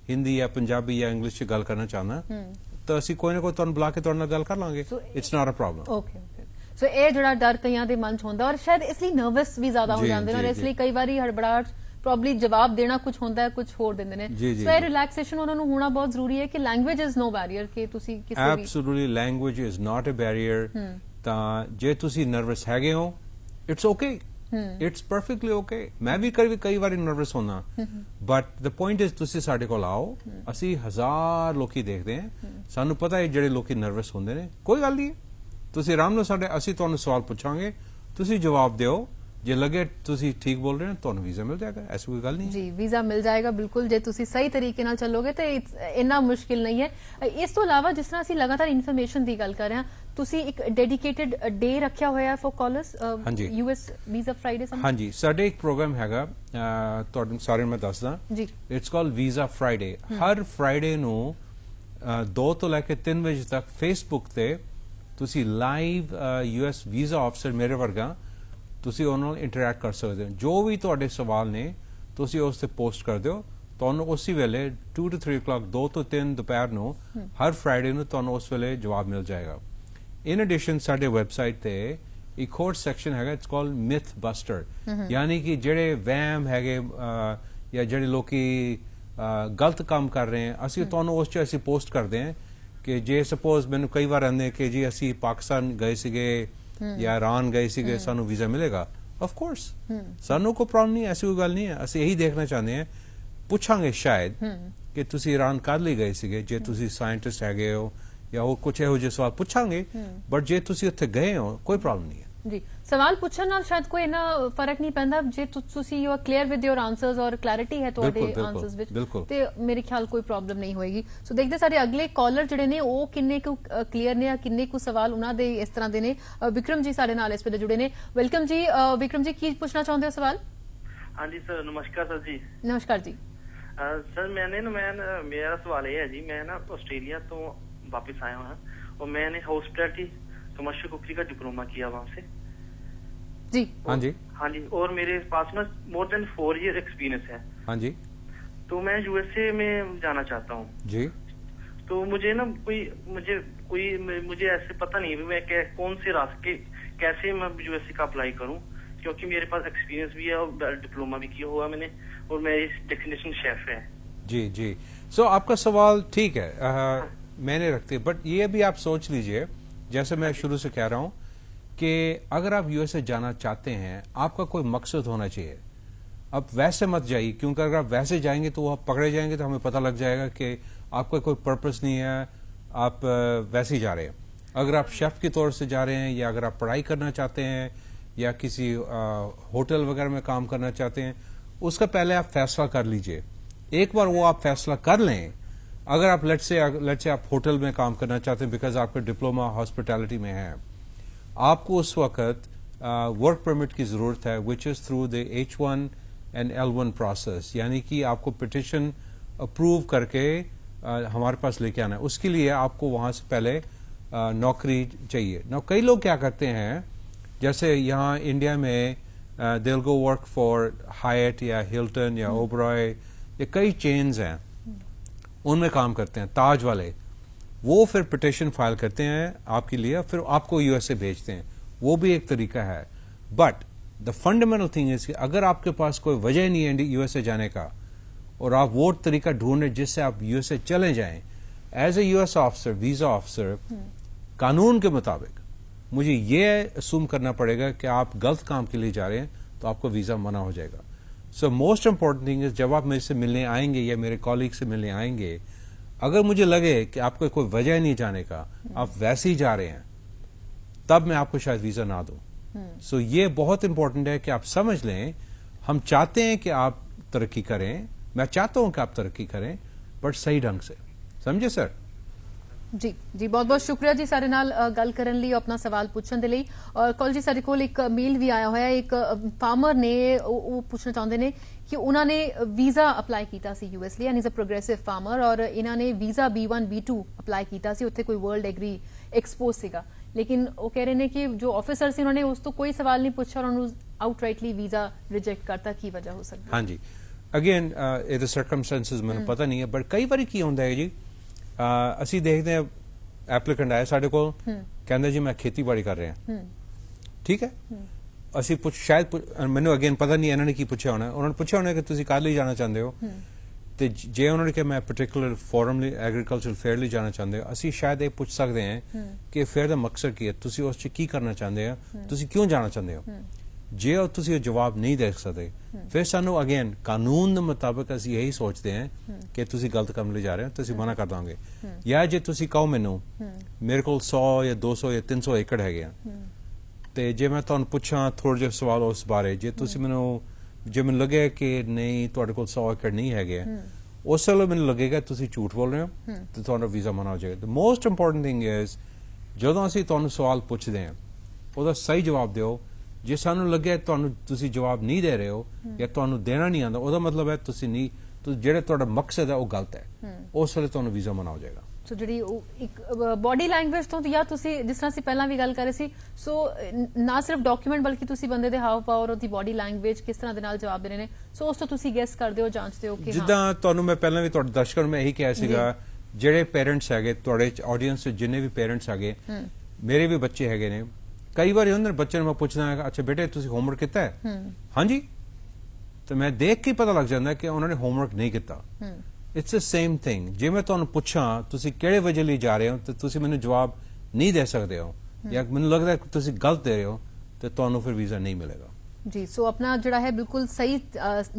हिंदी या पंजाबी या इंग्लिश च गल करना चाहना, तो असी कोई ना कोई तुहानू बुला के तुहाडे नाल गल कर लांगे। It's not a problem. Okay. So ये जेड़ा डर कईयां दे मन च हुंदा और शायद इसलिए नर्वस भी ज्यादा हो जांदे ने, और इसलिए कई बारी हड़बड़ाहट प्रॉब्ली जवाब देना कुछ होंदा है, कुछ होर दिंदे ने। सो ये रिलैक्सेशन उन्हां नू होना बहुत जरूरी है कि लैंग्वेज इज नो बैरियर कि तुसी किसी भी। Absolutely language is not a barrier. ਤਾਂ ਜੇ ਤੁਸੀਂ ਨਰਵਸ ਹੈਗੇ ਹੋ, it's okay, it's perfectly okay. ਮੈਂ ਵੀ ਕਈ ਵਾਰੀ ਨਰਵਸ ਹੁੰਦਾ, ਬਟ ਦ ਪੁਆਇੰਟ ਇਜ਼ ਤੁਸੀਂ ਸਾਡੇ ਕੋਲ ਆਓ। ਅਸੀਂ 1000 ਲੋਕੀ ਦੇਖਦੇ ਹਾਂ, ਸਾਨੂੰ ਪਤਾ ਹੈ ਜਿਹੜੇ ਲੋਕੀ ਨਰਵਸ ਹੁੰਦੇ ਨੇ। ਕੋਈ ਗੱਲ ਨਹੀਂ, ਤੁਸੀਂ ਆਰਾਮ ਨਾਲ ਅਸੀਂ ਤੁਹਾਨੂੰ ਸਵਾਲ ਪੁੱਛਾਂਗੇ, ਤੁਸੀਂ ਜਵਾਬ ਦਿਓ। ਜੇ ਲੱਗੇ ਤੁਸੀਂ ਠੀਕ ਬੋਲ ਰਹੇ ਹੋ, ਤੁਹਾਨੂੰ ਵੀਜ਼ਾ ਮਿਲ ਜਾਏਗਾ। ਐਸੀ ਕੋਈ ਗੱਲ ਨਹੀਂ ਜੀ, ਵੀਜ਼ਾ ਮਿਲ ਜਾਏਗਾ ਬਿਲਕੁਲ, ਜੇ ਤੁਸੀਂ ਸਹੀ ਤਰੀਕੇ ਨਾਲ ਚੱਲੋਗੇ ਤੇ ਇੰਨਾ ਮੁਸ਼ਕਿਲ ਨਹੀਂ ਹੈ। ਇਸ ਤੋਂ ਇਲਾਵਾ ਜਿਸ ਤਰ੍ਹਾਂ ਅਸੀਂ ਲਗਾਤਾਰ ਇਨਫੋਰਮੇਸ਼ਨ ਦੀ ਗੱਲ ਕਰ ਰਹੇ ਹਾਂ, ਤੁਸੀਂ ਇੱਕ ਡੈਡੀਕੇਟਿਡ ਡੇ ਰੱਖਿਆ ਹੋਇਆ for callers US visa Friday. ਹਾਂਜੀ, ਸਾਡੇ ਇੱਕ ਪ੍ਰੋਗਰਾਮ ਹੈਗਾ, ਤੁਹਾਨੂੰ ਸਾਰਿਆਂ ਨੂੰ ਮੈਂ ਦੱਸਦਾ ਜੀ। It's called visa Friday. ਹਰ ਫਰਾਈਡੇ ਨੂੰ 2 ਤੋਂ ਲੈ ਕੇ 3 ਵਜੇ ਤੱਕ ਫੇਸਬੁੱਕ ਤੇ ਤੁਸੀਂ ਲਾਈਵ ਯੂਐਸ ਵੀਜ਼ਾ ਆਫਸਰ ਮੇਰੇ ਵਰਗਾ ਤੁਸੀਂ ਉਹਨਾਂ ਨਾਲ ਇੰਟਰੈਕਟ ਕਰ ਸਕਦੇ ਹੋ। ਜੋ ਵੀ ਤੁਹਾਡੇ ਸਵਾਲ ਨੇ ਤੁਸੀਂ ਉਸ ਤੇ ਪੋਸਟ ਕਰ ਦਿਓ, ਤੁਹਾਨੂੰ ਉਸੇ ਵੇਲੇ 2 to 3 o'clock 2 ਤੋਂ 3 ਦੁਪਹਿਰ ਨੂੰ ਹਰ ਫਰਾਈਡੇ ਨੂੰ ਤੁਹਾਨੂੰ ਉਸ ਵੇਲੇ ਜਵਾਬ ਮਿਲ ਜਾਏਗਾ। ਇਨ ਐਡੀਸ਼ਨ ਸਾਡੇ ਵੈਬਸਾਈਟ ਤੇ ਇੱਕ ਹੋਰ ਸੈਕਸ਼ਨ ਹੈਗਾ, ਇਟਸ ਕਾਲਡ ਮਿਥ ਬਸਟਰ, ਯਾਨੀ ਕਿ ਜਿਹੜੇ ਵਹਿਮ ਹੈਗੇ ਜਾਂ ਜਿਹੜੇ ਲੋਕੀ ਗਲਤ ਕੰਮ ਕਰ ਰਹੇ हैं, ਅਸੀਂ ਤੁਹਾਨੂੰ ਉਸ 'ਚ ਅਸੀਂ ਪੋਸਟ ਕਰਦੇ ਹਾਂ ਕਿ ਜੇ ਸਪੋਜ਼ ਮੈਨੂੰ ਕਈ ਵਾਰ ਆਉਂਦੇ ਕਿ ਜੀ ਅਸੀਂ ਪਾਕਿਸਤਾਨ ਗਏ ਸੀਗੇ या ईरान गए सीगे, सानू वीजा मिलेगा। ऑफ कोर्स सानू कोई प्रॉब्लम नहीं है, ऐसी कोई गल नहीं है। असं यही देखना चाहते हैं, पूछांगे शायद कि तुसी ईरान कद लई गए सीगे, जे तुसी साइंटिस्ट हैगे हो या होर कुछ इहो जिहे सवाल पूछांगे। बट जे तुसी उत्थे गए हो, कोई प्रॉब्लम नहीं है जी। सवाल पूछण नाल शायद कोई इना फर्क नहीं पैंदा जे तुसी you are clear with your answers और क्लैरिटी है तुहाडे आंसर्स विच, ते मेरे ख्याल कोई प्रॉब्लम नहीं होएगी। सो देखदे सारे अगले कॉलर जिहड़े ने ओ किन्ने कु क्लियर ने, किन्ने कु सवाल उन्हां दे इस तरह दे ने। विक्रम जी साडे नाल इस वेले जुड़े ने। वेलकम जी। विक्रम जी की पूछना चाहुंदे हो सवाल? हां जी सर, नमस्कार सर जी। नमस्कार जी। सर मेरा सवाल ये है जी, मैं ना ऑस्ट्रेलिया तो वापस आया हूँ और मैंने हॉस्पिटैलिटी कमर्शियल कुकरी का डिप्लोमा किया वहाँ से जी। हाँ जी, हाँ जी। और मेरे पास ना मोर देन 4 year एक्सपीरियंस है। हाँ जी। तो मैं यूएसए में जाना चाहता हूँ जी। तो मुझे ना मुझे ऐसे पता नहीं मैं कौन से रास्ते कैसे मैं यूएसए का अप्लाई करूँ, क्योंकि मेरे पास एक्सपीरियंस भी है और डिप्लोमा भी किया हुआ मैंने, और मैं इस डेस्टिनेशन शेफ है। जी जी। सो आपका सवाल ठीक है, मैंने रखते, बट ये भी आप सोच लीजिए, जैसे मैं शुरू से कह रहा हूँ कि अगर आप यूएसए जाना चाहते हैं, आपका कोई मकसद होना चाहिए। अब वैसे मत जाइए, क्योंकि अगर आप वैसे जाएंगे तो आप पकड़े जाएंगे, तो हमें पता लग जाएगा कि आपका कोई पर्पस नहीं है, आप वैसे ही जा रहे हैं। अगर आप शेफ के तौर से जा रहे हैं, या अगर आप पढ़ाई करना चाहते हैं, या किसी होटल वगैरह में काम करना चाहते हैं, उसका पहले आप फैसला कर लीजिए। एक बार वो आप फैसला कर लें, अगर आप लेट्स से आप होटल में काम करना चाहते हैं बिकॉज आपका डिप्लोमा हॉस्पिटैलिटी में है, आपको उस वक्त वर्क परमिट की जरूरत है, which is through the H1 and L1 process, यानी कि आपको पिटिशन अप्रूव करके हमारे पास लेके आना है। उसके लिए आपको वहां से पहले नौकरी चाहिए ना। कई लोग क्या करते हैं, जैसे यहाँ इंडिया में they will go work for height या हिल्टन या ओबरॉय, ये कई चेन्स हैं, उनमें काम करते हैं, ताज वाले, वो फिर पिटिशन फाइल करते हैं आपके लिए, फिर आपको यूएसए भेजते हैं। वो भी एक तरीका है। But the fundamental thing is कि अगर आपके पास कोई वजह नहीं है यूएसए जाने का और आप वो तरीका ढूंढ रहे जिससे आप यूएसए चले जाएं, as a US officer, visa officer, कानून के मुताबिक मुझे ये असूम करना पड़ेगा कि आप गलत काम के लिए जा रहे हैं तो आपको वीजा मना हो जाएगा। So most important thing is जब आप मेरे से मिलने आएंगे या मेरे कॉलीग से मिलने आएंगे, अगर मुझे लगे कि आपको कोई वजह नहीं जाने का, आप वैसे ही जा रहे हैं, तब मैं आपको शायद वीजा ना दूं। सो ये बहुत इंपॉर्टेंट है कि आप समझ लें, हम चाहते हैं कि आप तरक्की करें, मैं चाहता हूं कि आप तरक्की करें, बट सही ढंग से। समझे सर? जी जी, बहुत बहुत शुक्रिया जी सारे नाल गल करन लई, अपना सवाल पूछण दे लई। और कल जी साडे कोल एक मेल भी आया होया, एक फार्मर ने वो पूछना चाहते ने कि उन्होंने वीजा अप्लाई किया सी यूएस लिए, and is a progressive farmer, और इन्होंने वीजा B1 B2 अप्लाई किया सी, उत्थे कोई वर्ल्ड एग्री एक्सपो सीगा, लेकिन वो कह रहे हैं कि जो ऑफिसर से उन्होंने उस तो कोई सवाल नहीं पूछा और उन्होंने आउटराइटली वीजा रिजेक्ट करता, की वजह हो सकती है? हाँ जी, अगेन ਇਹਦੇ ਸਰਕਮਸਟੈਂਸਸ ਮੈਨੂੰ ਪਤਾ ਨਹੀਂ ਹੈ, ਬਟ ਕਈ ਵਾਰੀ ਕੀ ਹੁੰਦਾ ਹੈ ਜੀ, ਅਸੀਂ ਦੇਖਦੇ ਹਾਂ ਐਪਲੀਕੈਂਟ ਆਇਆ ਸਾਡੇ ਕੋਲ, ਕਹਿੰਦਾ ਜੀ ਮੈਂ ਖੇਤੀਬਾੜੀ ਕਰ ਰਿਹਾ, ਠੀਕ ਹੈ, ਅਸੀਂ ਸ਼ਾਇਦ ਮੈਨੂੰ ਅਗੇਨ ਪਤਾ ਨਹੀਂ ਇਹਨਾਂ ਨੇ ਕੀ ਪੁੱਛਿਆ ਹੋਣਾ, ਉਹਨਾਂ ਨੇ ਪੁੱਛਿਆ ਹੋਣਾ ਕਿ ਤੁਸੀਂ ਕਾਹਦੇ ਲਈ ਜਾਣਾ ਚਾਹੁੰਦੇ ਹੋ, ਤੇ ਜੇ ਉਹਨਾਂ ਨੇ ਕਿਹਾ ਮੈਂ ਪਾਰਟਿਕੂਲਰ ਫੋਰਮ ਲਈ, ਐਗਰੀਕਲਚਰ ਫੇਅਰ ਲਈ ਜਾਣਾ ਚਾਹੁੰਦੇ ਹੋ, ਅਸੀਂ ਸ਼ਾਇਦ ਇਹ ਪੁੱਛ ਸਕਦੇ ਹਾਂ ਕਿ ਫੇਅਰ ਦਾ ਮਕਸਦ ਕੀ ਹੈ, ਤੁਸੀਂ ਉਸ 'ਚ ਕੀ ਕਰਨਾ ਚਾਹੁੰਦੇ ਹੋ, ਤੁਸੀਂ ਕਿਉਂ ਜਾਣਾ ਚਾਹੁੰਦੇ ਹੋ। ਜੇ ਤੁਸੀਂ ਉਹ ਜਵਾਬ ਨਹੀਂ ਦੇ ਸਕਦੇ, ਫਿਰ ਸਾਨੂੰ ਅਗੇਨ ਕਾਨੂੰਨ ਦੇ ਮੁਤਾਬਕ ਅਸੀਂ ਇਹੀ ਸੋਚਦੇ ਹਾਂ ਕਿ ਤੁਸੀਂ ਗਲਤ ਕੰਮ ਲਈ ਜਾ ਰਹੇ ਹੋ, ਤੁਸੀਂ ਮਨਾ ਕਰ ਦਾਂਗੇ। ਜਾਂ ਜੇ ਤੁਸੀਂ ਕਹੋ ਮੈਨੂੰ ਮੇਰੇ ਕੋਲ 100 ਜਾਂ 200 ਜਾਂ 300 ਏਕੜ ਹੈਗੇ ਆ, ਤੇ ਜੇ ਮੈਂ ਤੁਹਾਨੂੰ ਪੁੱਛਾਂ ਥੋੜੇ ਜਿਹੇ ਸਵਾਲ ਉਸ ਬਾਰੇ, ਜੇ ਤੁਸੀਂ ਜੇ ਮੈਨੂੰ ਲੱਗੇ ਕਿ ਨਹੀਂ ਤੁਹਾਡੇ ਕੋਲ 100 ਏਕੜ ਨਹੀਂ ਹੈਗੇ, ਉਸ ਵੇਲੇ ਮੈਨੂੰ ਲੱਗੇਗਾ ਤੁਸੀਂ ਝੂਠ ਬੋਲ ਰਹੇ ਹੋ ਤੇ ਤੁਹਾਡਾ ਵੀਜ਼ਾ ਮਨਾ ਹੋ ਜਾਏਗਾ। The most important thing is ਜਦੋਂ ਅਸੀਂ ਤੁਹਾਨੂੰ ਸਵਾਲ ਪੁੱਛਦੇ ਹਾਂ ਉਹਦਾ ਸਹੀ ਜਵਾਬ ਦਿਓ। ਜੇ ਸਾਨੂੰ ਲੱਗੇ ਤੁਸੀਂ ਜਵਾਬ ਨਹੀਂ ਦੇ ਰਹੇ ਹੋ ਜਾਂ ਤੁਹਾਨੂੰ ਦੇਣਾ ਨਹੀਂ ਆਉਂਦਾ, ਉਹਦਾ ਮਤਲਬ ਹੈ ਜਿਹੜਾ ਤੁਹਾਡਾ ਮਕਸਦ ਹੈ ਉਹ ਗਲਤ ਹੈ, ਉਸ ਵੇਲੇ ਤੁਹਾਨੂੰ ਵੀਜ਼ਾ ਮਨਾ ਹੋ ਜਾਏਗਾ। ਸੋ ਜਿਹੜੀ ਇੱਕ ਬੋਡੀ ਲੈਂਗੁਏਜ ਤੋਂ, ਜਾਂ ਤੁਸੀਂ ਜਿਸ ਤਰ੍ਹਾਂ ਅਸੀਂ ਪਹਿਲਾਂ ਵੀ ਗੱਲ ਕਰ ਰਹੇ ਸੀ, ਸੋ ਨਾ ਸਿਰਫ ਡਾਕੂਮੈਂਟ ਬਲਕਿ ਤੁਸੀਂ ਬੰਦੇ ਦੇ ਹਾਵ ਭਾਵ ਔਰ ਉਹਦੀ ਬੋਡੀ ਲੈਂਗੁਏਜ ਕਿਸ ਤਰ੍ਹਾਂ ਦੇ ਨਾਲ ਜਵਾਬ ਦੇ ਰਹੇ ਨੇ, ਸੋ ਉਸ ਤੋਂ ਤੁਸੀਂ ਗੈਸ ਕਰਦੇ ਹੋ, ਜਾਂਚਦੇ ਹੋ ਕਿ ਜਿੱਦਾਂ ਤੁਹਾਨੂੰ ਮੈਂ ਪਹਿਲਾਂ ਵੀ ਤੁਹਾਡੇ ਦਰਸ਼ਕਾਂ ਨੂੰ ਮੈਂ ਇਹੀ ਕਿਹਾ ਸੀਗਾ, ਜਿਹੜੇ ਪੇਰੈਂਟਸ ਹੈਗੇ ਤੁਹਾਡੇ ਆਡੀਅנס ਵਿੱਚ, ਜਿੰਨੇ ਵੀ ਪੇਰੈਂਟਸ ਹੈਗੇ, ਮੇਰੇ ਵੀ ਬੱਚੇ ਹੈਗੇ ਨੇ, ਕਈ ਵਾਰੀ ਉਹਨਾਂ ਬੱਚੇ ਨੂੰ ਮੈਂ ਪੁੱਛਦਾ ਅੱਛਾ ਬੇਟੇ ਤੁਸੀਂ ਹੋਮਵਰਕ ਕੀਤਾ ਹੈ? ਹਾਂਜੀ, ਤੇ ਮੈਂ ਦੇਖ ਕੇ ਪਤਾ ਲੱਗ ਜਾਂਦਾ ਕਿ ਉਹਨਾਂ ਨੇ ਹੋਮਵਰਕ ਨਹੀਂ ਕੀਤਾ। ਇਟਸ ਦ ਸੇਮ ਥਿੰਗ, ਜੇ ਮੈਂ ਤੁਹਾਨੂੰ ਪੁੱਛਾਂ ਤੁਸੀਂ ਕਿਹੜੇ ਵਜ੍ਹਾ ਲਈ ਜਾ ਰਹੇ ਹੋ ਤੇ ਤੁਸੀਂ ਮੈਨੂੰ ਜਵਾਬ ਨਹੀਂ ਦੇ ਸਕਦੇ ਹੋ ਜਾਂ ਮੈਨੂੰ ਲੱਗਦਾ ਕਿ ਤੁਸੀਂ ਗਲਤ ਦੇ ਰਹੇ ਹੋ, ਤੇ ਤੁਹਾਨੂੰ ਫਿਰ ਵੀਜ਼ਾ ਨਹੀਂ ਮਿਲੇਗਾ। ਜੀ, ਸੋ ਆਪਣਾ ਜਿਹੜਾ ਹੈ ਬਿਲਕੁਲ ਸਹੀ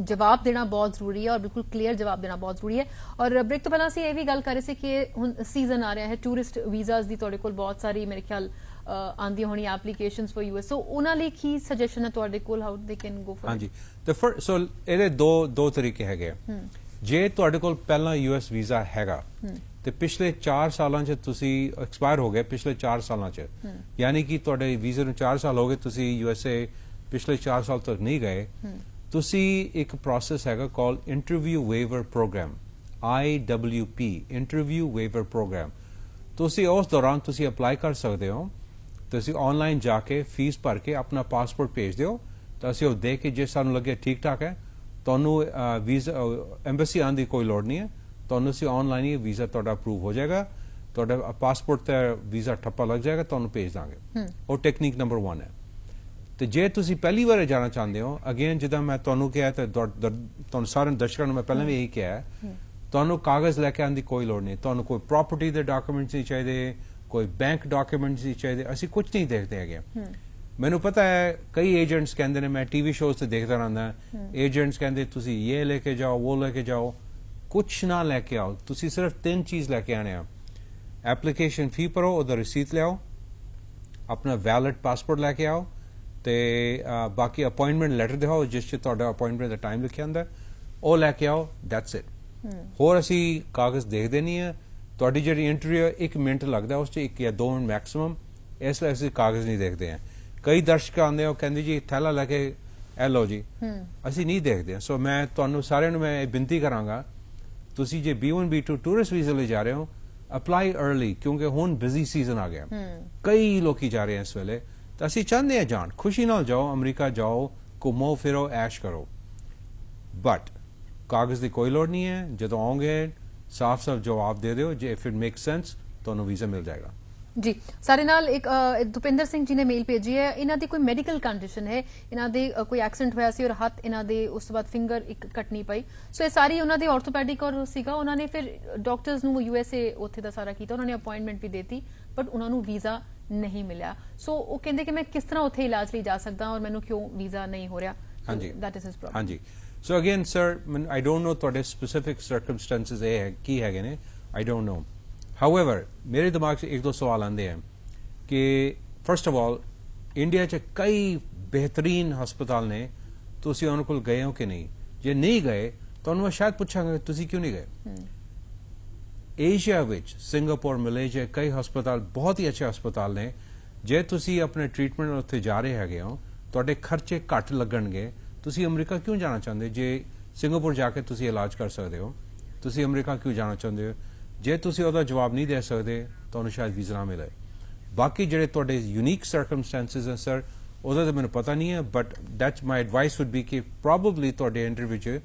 ਜਵਾਬ ਦੇਣਾ ਬਹੁਤ ਜ਼ਰੂਰੀ ਹੈ ਔਰ ਬਿਲਕੁਲ ਕਲੀਅਰ ਜਵਾਬ ਦੇਣਾ ਬਹੁਤ ਜ਼ਰੂਰੀ ਹੈ। ਔਰ ਬ੍ਰੇਕ ਤੋਂ ਪਹਿਲਾਂ ਅਸੀਂ ਇਹ ਵੀ ਗੱਲ ਕਰ ਰਹੇ ਸੀ ਕਿ ਹੁਣ ਸੀਜ਼ਨ ਆ ਰਿਹਾ ਹੈ ਟੂਰਿਸਟ ਵੀਜ਼ਾਸ ਦੀ, ਤੁਹਾਡੇ ਕੋਲ ਬਹੁਤ ਸਾਰੀ ਮੇਰੇ ਖਿਆਲ ਆਉਂਦੀਆਂ ਹੋਣੀ ਐਪਲੀਕੇਸ਼ਨਸ ਫॉर ਯੂਐਸ, ਸੋ ਉਹਨਾਂ ਲਈ ਕੀ ਸੁਜੈਸ਼ਨ ਹੈ ਤੁਹਾਡੇ ਕੋਲ, how they can go for? ਹਾਂਜੀ, ਤੇ ਸੋ ਇਹਦੇ ਦੋ ਤਰੀਕੇ ਹੈਗੇ। ਜੇ ਤੁਹਾਡੇ ਕੋਲ ਪਹਿਲਾਂ ਯੂਐਸ ਵੀਜ਼ਾ ਹੈਗਾ ਤੇ ਪਿਛਲੇ 4 ਸਾਲਾਂ 'ਚ ਤੁਸੀਂ ਐਕਸਪਾਇਰ ਹੋ ਗਏ, ਪਿਛਲੇ 4 ਸਾਲਾਂ 'ਚ, ਯਾਨੀ ਕਿ ਤੁਹਾਡੇ ਵੀਜ਼ੇ ਨੂੰ 4 ਸਾਲ ਹੋ ਗਏ, ਤੁਸੀਂ ਯੂਐਸਏ ਪਿਛਲੇ 4 ਸਾਲ ਤੱਕ ਨਹੀਂ ਗਏ, ਤੁਸੀਂ ਇੱਕ ਪ੍ਰੋਸੈਸ ਹੈਗਾ call interview waiver program, IWP, interview waiver program. ਤੁਸੀਂ ਉਸ ਦੌਰਾਨ ਤੁਸੀਂ ਅਪਲਾਈ ਕਰ ਸਕਦੇ ਹੋ, ਤੁਸੀਂ ਆਨਲਾਈਨ ਜਾ ਕੇ ਫੀਸ ਭਰ ਕੇ ਆਪਣਾ ਪਾਸਪੋਰਟ ਭੇਜ ਦਿਓ, ਤਾਂ ਅਸੀਂ ਉਹ ਦੇਖ ਕੇ ਜੇ ਸਾਨੂੰ ਲੱਗੇ ਠੀਕ ਠਾਕ ਹੈ, ਤੁਹਾਨੂੰ ਵੀਜ਼ਾ ਐਮਬੈਸੀ ਆਉਣ ਦੀ ਕੋਈ ਲੋੜ ਨਹੀਂ ਹੈ, ਤੁਹਾਨੂੰ ਅਸੀਂ ਆਨਲਾਈਨ ਹੀ ਵੀਜ਼ਾ ਤੁਹਾਡਾ ਅਪਰੂਵ ਹੋ ਜਾਏਗਾ, ਤੁਹਾਡਾ ਪਾਸਪੋਰਟ ਤੇ ਵੀਜ਼ਾ ਠੱਪਾ ਲੱਗ ਜਾਏਗਾ, ਤੁਹਾਨੂੰ ਭੇਜ ਦਾਂਗੇ। ਉਹ ਟੈਕਨੀਕ ਨੰਬਰ 1 ਹੈ। ਤੇ ਜੇ ਤੁਸੀਂ ਪਹਿਲੀ ਵਾਰ ਜਾਣਾ ਚਾਹੁੰਦੇ ਹੋ, ਅਗੇਨ ਜਿੱਦਾਂ ਮੈਂ ਤੁਹਾਨੂੰ ਕਿਹਾ ਤੇ ਤੁਹਾਨੂੰ ਸਾਰੇ ਦਰਸ਼ਕਾਂ ਨੂੰ ਮੈਂ ਪਹਿਲਾਂ ਵੀ ਇਹੀ ਕਿਹਾ, ਤੁਹਾਨੂੰ ਕਾਗਜ਼ ਲੈ ਕੇ ਆਉਣ ਦੀ ਕੋਈ ਲੋੜ ਨਹੀਂ, ਤੁਹਾਨੂੰ ਕੋਈ ਪ੍ਰਾਪਰਟੀ ਦੇ ਡਾਕੂਮੈਂਟਸ ਨਹੀਂ ਚਾਹੀਦੇ, ਕੋਈ ਬੈਂਕ ਡਾਕੂਮੈਂਟਸ ਨਹੀਂ ਚਾਹੀਦੇ, ਅਸੀਂ ਕੁਝ ਨਹੀਂ ਦੇਖਦੇ ਹੈਗੇ। ਮੈਨੂੰ ਪਤਾ ਹੈ ਕਈ ਏਜੰਟਸ ਕਹਿੰਦੇ ਨੇ, ਮੈਂ ਟੀਵੀ ਸ਼ੋਜ਼ ਤੇ ਦੇਖਦਾ ਰਹਿੰਦਾ, ਏਜੰਟਸ ਕਹਿੰਦੇ ਤੁਸੀਂ ਇਹ ਲੈ ਕੇ ਜਾਓ, ਉਹ ਲੈ ਕੇ ਜਾਓ, ਕੁਛ ਨਾ ਲੈ ਕੇ ਆਓ, ਤੁਸੀਂ ਸਿਰਫ 3 ਚੀਜ਼ ਲੈ ਕੇ ਆਣੇ ਆ। ਐਪਲੀਕੇਸ਼ਨ ਫੀ ਭਰੋ, ਉਹਦਾ ਰਸੀਦ ਲਿਆਓ, ਆਪਣਾ ਵੈਲਿਡ ਪਾਸਪੋਰਟ ਲੈ ਕੇ ਆਓ, ਤੇ ਬਾਕੀ ਅਪਾਇੰਟਮੈਂਟ ਲੈਟਰ ਦਿਖਾਓ ਜਿਸ 'ਚ ਤੁਹਾਡਾ ਅਪਾਇੰਟਮੈਂਟ ਦਾ ਟਾਈਮ ਲਿਖਿਆ ਹੁੰਦਾ, ਉਹ ਲੈ ਕੇ ਆਓ, ਦੈਟਸ ਇਟ। ਹੋਰ ਅਸੀਂ ਕਾਗਜ਼ ਦੇਖਦੇ ਨਹੀਂ ਹੈ। ਤੁਹਾਡੀ ਜਿਹੜੀ ਇੰਟਰਵਿਊ 1 ਮਿੰਟ ਲੱਗਦਾ, ਉਸ 'ਚ 1 ਜਾਂ 2 ਮਿੰਟ ਮੈਕਸਿਮਮ, ਇਸ ਲਈ ਅਸੀਂ ਕਾਗਜ਼ ਨਹੀਂ ਦੇਖਦੇ ਹਾਂ। ਕਈ ਦਰਸ਼ਕ ਆਉਂਦੇ ਹੋ ਕਹਿੰਦੇ ਜੀ ਥੈਲਾ ਲੈ ਕੇ ਇਹ ਲਓ ਜੀ, ਅਸੀਂ ਨਹੀਂ ਦੇਖਦੇ। ਸੋ ਮੈਂ ਤੁਹਾਨੂੰ ਸਾਰਿਆਂ ਨੂੰ ਮੈਂ ਬੇਨਤੀ ਕਰਾਂਗਾ, ਤੁਸੀਂ ਜੇ B1 B2 ਟੂਰਿਸਟ ਵੀਜ਼ਾ ਲਈ ਜਾ ਰਹੇ ਹੋ, ਅਪਲਾਈ अर्ਲੀ, ਕਿਉਂਕਿ ਹੁਣ ਬਿਜ਼ੀ ਸੀਜ਼ਨ ਆ ਗਿਆ, ਕਈ ਲੋਕੀ ਜਾ ਰਹੇ ਆ ਇਸ ਵੇਲੇ, ਤਾਂ ਅਸੀਂ ਚਾਹੁੰਦੇ ਹਾਂ ਜਾਣ, ਖੁਸ਼ੀ ਨਾਲ ਜਾਓ, ਅਮਰੀਕਾ ਜਾਓ, ਘੁੰਮੋ ਫਿਰੋ, ਐਸ਼ ਕਰੋ, ਬਟ ਕਾਗਜ਼ ਦੀ ਕੋਈ ਲੋੜ ਨਹੀਂ ਹੈ। ਜਦੋਂ ਆਓਗੇ ਸਾਫ਼-ਸਾਫ਼ ਜਵਾਬ ਦੇ ਦਿਓ, ਜੇ ਇਫ ਇਟ ਮੇਕ ਸੈਂਸ ਤੁਹਾਨੂੰ ਵੀਜ਼ਾ ਮਿਲ ਜਾਏਗਾ। ਜੀ ਸਾਡੇ ਨਾਲ ਇੱਕ ਦੁਪਿੰਦਰ ਸਿੰਘ ਜੀ ਨੇ ਮੇਲ ਭੇਜੀ ਹੈ। ਇਹਨਾਂ ਦੀ ਕੋਈ ਮੈਡੀਕਲ ਕੰਡੀਸ਼ਨ ਹੈ, ਇਹਨਾਂ ਦੇ ਕੋਈ ਐਕਸੀਡੈਂਟ ਹੋਇਆ ਸੀ ਔਰ ਹੱਥ ਇਹਨਾਂ ਦੇ ਉਸ ਤੋਂ ਬਾਅਦ ਫਿੰਗਰ ਇੱਕ ਕੱਟਣੀ ਪਈ। ਸੋ ਇਹ ਸਾਰੀ ਉਹਨਾਂ ਦੇ ਆਰਥੋਪੈਡਿਕ ਔਰ ਸੀਗਾ। ਉਹਨਾਂ ਨੇ ਫਿਰ ਡਾਕਟਰਸ ਨੂੰ USA ਉੱਥੇ ਦਾ ਸਾਰਾ ਕੀਤਾ, ਉਹਨਾਂ ਨੇ ਅਪਾਇੰਟਮੈਂਟ ਵੀ ਦੇਤੀ, ਬਟ ਉਹਨਾਂ ਨੂੰ ਵੀਜ਼ਾ ਨਹੀਂ ਮਿਲਿਆ। ਸੋ ਉਹ ਕਹਿੰਦੇ ਕਿ ਮੈਂ ਕਿਸ ਤਰ੍ਹਾਂ ਉੱਥੇ ਇਲਾਜ ਲਈ ਜਾ ਸਕਦਾ ਔਰ ਮੈਨੂੰ ਕਿਉਂ ਵੀਜ਼ਾ ਨਹੀਂ ਹੋ ਰਿਹਾ। ਹਾਂਜੀ, ਦੈਟ ਇਜ਼ ਹਿਸ ਪ੍ਰੋਬਲਮ। ਹਾਂਜੀ, so again sir I don't know ਤੁਹਾਡੇ ਸਪੈਸਿਫਿਕ ਸਰਕਮਸਟੈਂਸਸ ਇਹ ਹੈ ਕੀ ਹੈਗੇ ਨੇ, ਆਈ ਡੋਂਟ ਨੋ। ਹਾਊਐਵਰ ਮੇਰੇ ਦਿਮਾਗ 'ਚ ਇੱਕ ਦੋ ਸਵਾਲ ਆਉਂਦੇ ਹਨ ਕਿ ਫਸਟ ਆਫ ਆਲ ਇੰਡੀਆ 'ਚ ਕਈ ਬਿਹਤਰੀਨ ਹਸਪਤਾਲ ਨੇ, ਤੁਸੀਂ ਉਹਨਾਂ ਕੋਲ ਗਏ ਹੋ ਕਿ ਨਹੀਂ? ਜੇ ਨਹੀਂ ਗਏ ਤੁਹਾਨੂੰ ਮੈਂ ਸ਼ਾਇਦ ਪੁੱਛਾਂਗਾ ਤੁਸੀਂ ਕਿਉਂ ਨਹੀਂ ਗਏ। ਏਸ਼ੀਆ ਵਿੱਚ ਸਿੰਗਾਪੁਰ, ਮਲੇਸ਼ੀਆ ਕਈ ਹਸਪਤਾਲ ਬਹੁਤ ਹੀ ਅੱਛੇ ਹਸਪਤਾਲ ਨੇ। ਜੇ ਤੁਸੀਂ ਆਪਣੇ ਟ੍ਰੀਟਮੈਂਟ ਉੱਥੇ ਜਾ ਰਹੇ ਹੈਗੇ ਹੋ, ਤੁਹਾਡੇ ਖਰਚੇ ਘੱਟ ਲੱਗਣਗੇ। ਤੁਸੀਂ ਅਮਰੀਕਾ ਕਿਉਂ ਜਾਣਾ ਚਾਹੁੰਦੇ? ਜੇ ਸਿੰਗਾਪੁਰ ਜਾ ਕੇ ਤੁਸੀਂ ਇਲਾਜ ਕਰ ਸਕਦੇ ਹੋ, ਤੁਸੀਂ ਅਮਰੀਕਾ ਕਿਉਂ ਜਾਣਾ ਚਾਹੁੰਦੇ ਹੋ? ਜੇ ਤੁਸੀਂ ਉਹਦਾ ਜਵਾਬ ਨਹੀਂ ਦੇ ਸਕਦੇ ਤੁਹਾਨੂੰ ਸ਼ਾਇਦ ਵੀਜ਼ਾ ਨਾ ਮਿਲੇ। ਬਾਕੀ ਜਿਹੜੇ ਤੁਹਾਡੇ ਯੂਨੀਕ ਸਰਕਮਸਟੈਂਸਸ ਹੈ ਸਰ, ਉਹਦਾ ਤਾਂ ਮੈਨੂੰ ਪਤਾ ਨਹੀਂ ਹੈ, but that's my advice would be ਕਿ ਪ੍ਰੋਬੇਬਲੀ ਤੁਹਾਡੇ ਇੰਟਰਵਿਊ 'ਚ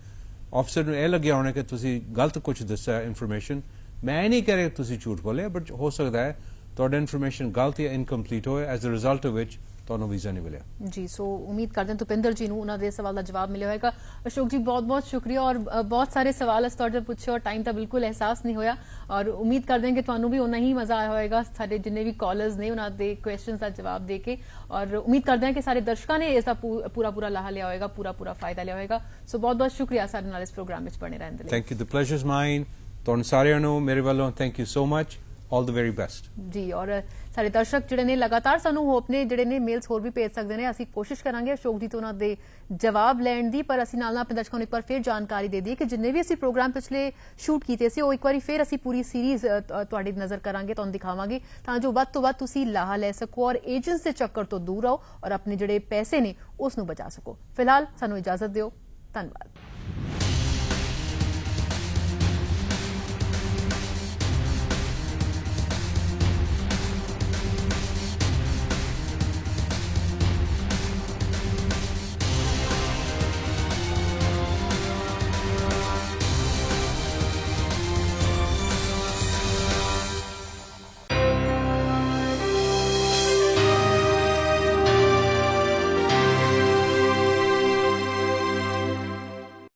ਆਫਿਸਰ ਨੂੰ ਇਹ ਲੱਗਿਆ ਹੋਣਾ ਕਿ ਤੁਸੀਂ ਗਲਤ ਕੁਝ ਦੱਸਿਆ ਇਨਫੋਰਮੇਸ਼ਨ। ਮੈਂ ਇਹ ਨਹੀਂ ਕਹਿ ਰਿਹਾ ਤੁਸੀਂ ਝੂਠ ਬੋਲੇ, ਬਟ ਹੋ ਸਕਦਾ ਹੈ ਤੁਹਾਡਾ ਇਨਫੋਰਮੇਸ਼ਨ ਗਲਤ ਜਾਂ ਇਨਕੰਪਲੀਟ ਹੋਏ, ਐਜ਼ ਅ ਰਿਜ਼ਲਟ ਆਫ ਵਿਚ ਤੁਹਾਨੂੰ ਵੀਜ਼ਾ ਨਹੀਂ ਮਿਲਿਆ। ਜੀ, ਸੋ ਉਮੀਦ ਕਰਦੇ ਹਾਂ ਦੁਪਿੰਦਰ ਜੀ ਨੂੰ ਉਹਨਾਂ ਦੇ ਸਵਾਲ ਦਾ ਜਵਾਬ ਮਿਲਿਆ ਹੋਏਗਾ। ਅਸ਼ੋਕ ਜੀ ਬਹੁਤ ਬਹੁਤ ਸ਼ੁਕਰੀਆ, ਔਰ ਬਹੁਤ ਸਾਰੇ ਸਵਾਲ ਅਸੀਂ ਤੁਹਾਡੇ ਪੁੱਛੇ ਔਰ ਟਾਈਮ ਤਾਂ ਬਿਲਕੁਲ ਅਹਿਸਾਸ ਨਹੀਂ ਹੋਇਆ, ਔਰ ਉਮੀਦ ਕਰਦੇ ਹਾਂ ਕਿ ਤੁਹਾਨੂੰ ਵੀ ਉਨਾ ਹੀ ਮਜ਼ਾ ਆਇਆ ਹੋਏਗਾ ਸਾਡੇ ਜਿੰਨੇ ਵੀ ਕਾਲਰਸ ਨੇ ਉਹਨਾਂ ਦੇ ਕੁਐਸਚਨਸ ਦਾ ਜਵਾਬ ਦੇ ਕੇ, ਔਰ ਉਮੀਦ ਕਰਦੇ ਹਾਂ ਕਿ ਸਾਰੇ ਦਰਸ਼ਕਾਂ ਨੇ ਇਸ ਦਾ ਪੂਰਾ ਲਾਹਾ ਲਿਆ ਹੋਏਗਾ, ਪੂਰਾ ਫਾਇਦਾ ਲਿਆ ਹੋਏਗਾ। ਸੋ ਬਹੁਤ ਬਹੁਤ ਸ਼ੁਕਰੀਆ ਸਾਡੇ ਨਾਲ ਇਸ ਪ੍ਰੋਗਰਾਮ ਵਿੱਚ ਬਣੇ ਰਹਿਣ ਦੇ ਲਈ। Thank you, the pleasure is mine. ਤੁਹਾਨੂੰ ਸਾਰਿਆਂ ਨੂੰ ਮੇਰੇ ਵੱਲੋਂ thank you so much, all the very best. ਜੀ, ਔਰ ਸਾਡੇ ਦਰਸ਼ਕ ਜਿਹੜੇ ਨੇ ਲਗਾਤਾਰ ਸਾਨੂੰ ਹੋਪ ਨੇ ਜਿਹੜੇ ਨੇ ਮੇਲਸ ਹੋਰ ਵੀ ਭੇਜ ਸਕਦੇ ਨੇ। ਅਸੀਂ ਕੋਸ਼ਿਸ਼ ਕਰਾਂਗੇ ਅਸ਼ੋਕ ਜੀ ਤੋਂ ਉਹਨਾਂ ਦੇ ਜਵਾਬ ਲੈਣ ਦੀ, ਪਰ ਅਸੀਂ ਨਾਲ ਆਪਣੇ ਦਰਸ਼ਕਾਂ ਨੂੰ ਇੱਕ ਵਾਰ ਫਿਰ ਜਾਣਕਾਰੀ ਦੇ ਦਈਏ ਕਿ ਜਿੰਨੇ ਵੀ ਅਸੀਂ ਪ੍ਰੋਗਰਾਮ ਪਿਛਲੇ ਸ਼ੂਟ ਕੀਤੇ ਸੀ ਉਹ ਇੱਕ ਵਾਰੀ ਫਿਰ ਅਸੀਂ ਪੂਰੀ ਸੀਰੀਜ਼ ਤੁਹਾਡੀ ਨਜ਼ਰ ਕਰਾਂਗੇ, ਤੁਹਾਨੂੰ ਦਿਖਾਵਾਂਗੇ, ਤਾਂ ਜੋ ਵੱਧ ਤੋਂ ਵੱਧ ਤੁਸੀਂ ਲਾਹਾ ਲੈ ਸਕੋ ਔਰ ਏਜੰਟਸ ਦੇ ਚੱਕਰ ਤੋਂ ਦੂਰ ਰਹੋ ਔਰ ਆਪਣੇ ਜਿਹੜੇ ਪੈਸੇ ਨੇ ਉਸ ਨੂੰ ਬਚਾ ਸਕੋ। ਫਿਲਹਾਲ ਸਾਨੂੰ ਇਜਾਜ਼ਤ ਦਿਓ, ਧੰਨਵਾਦ।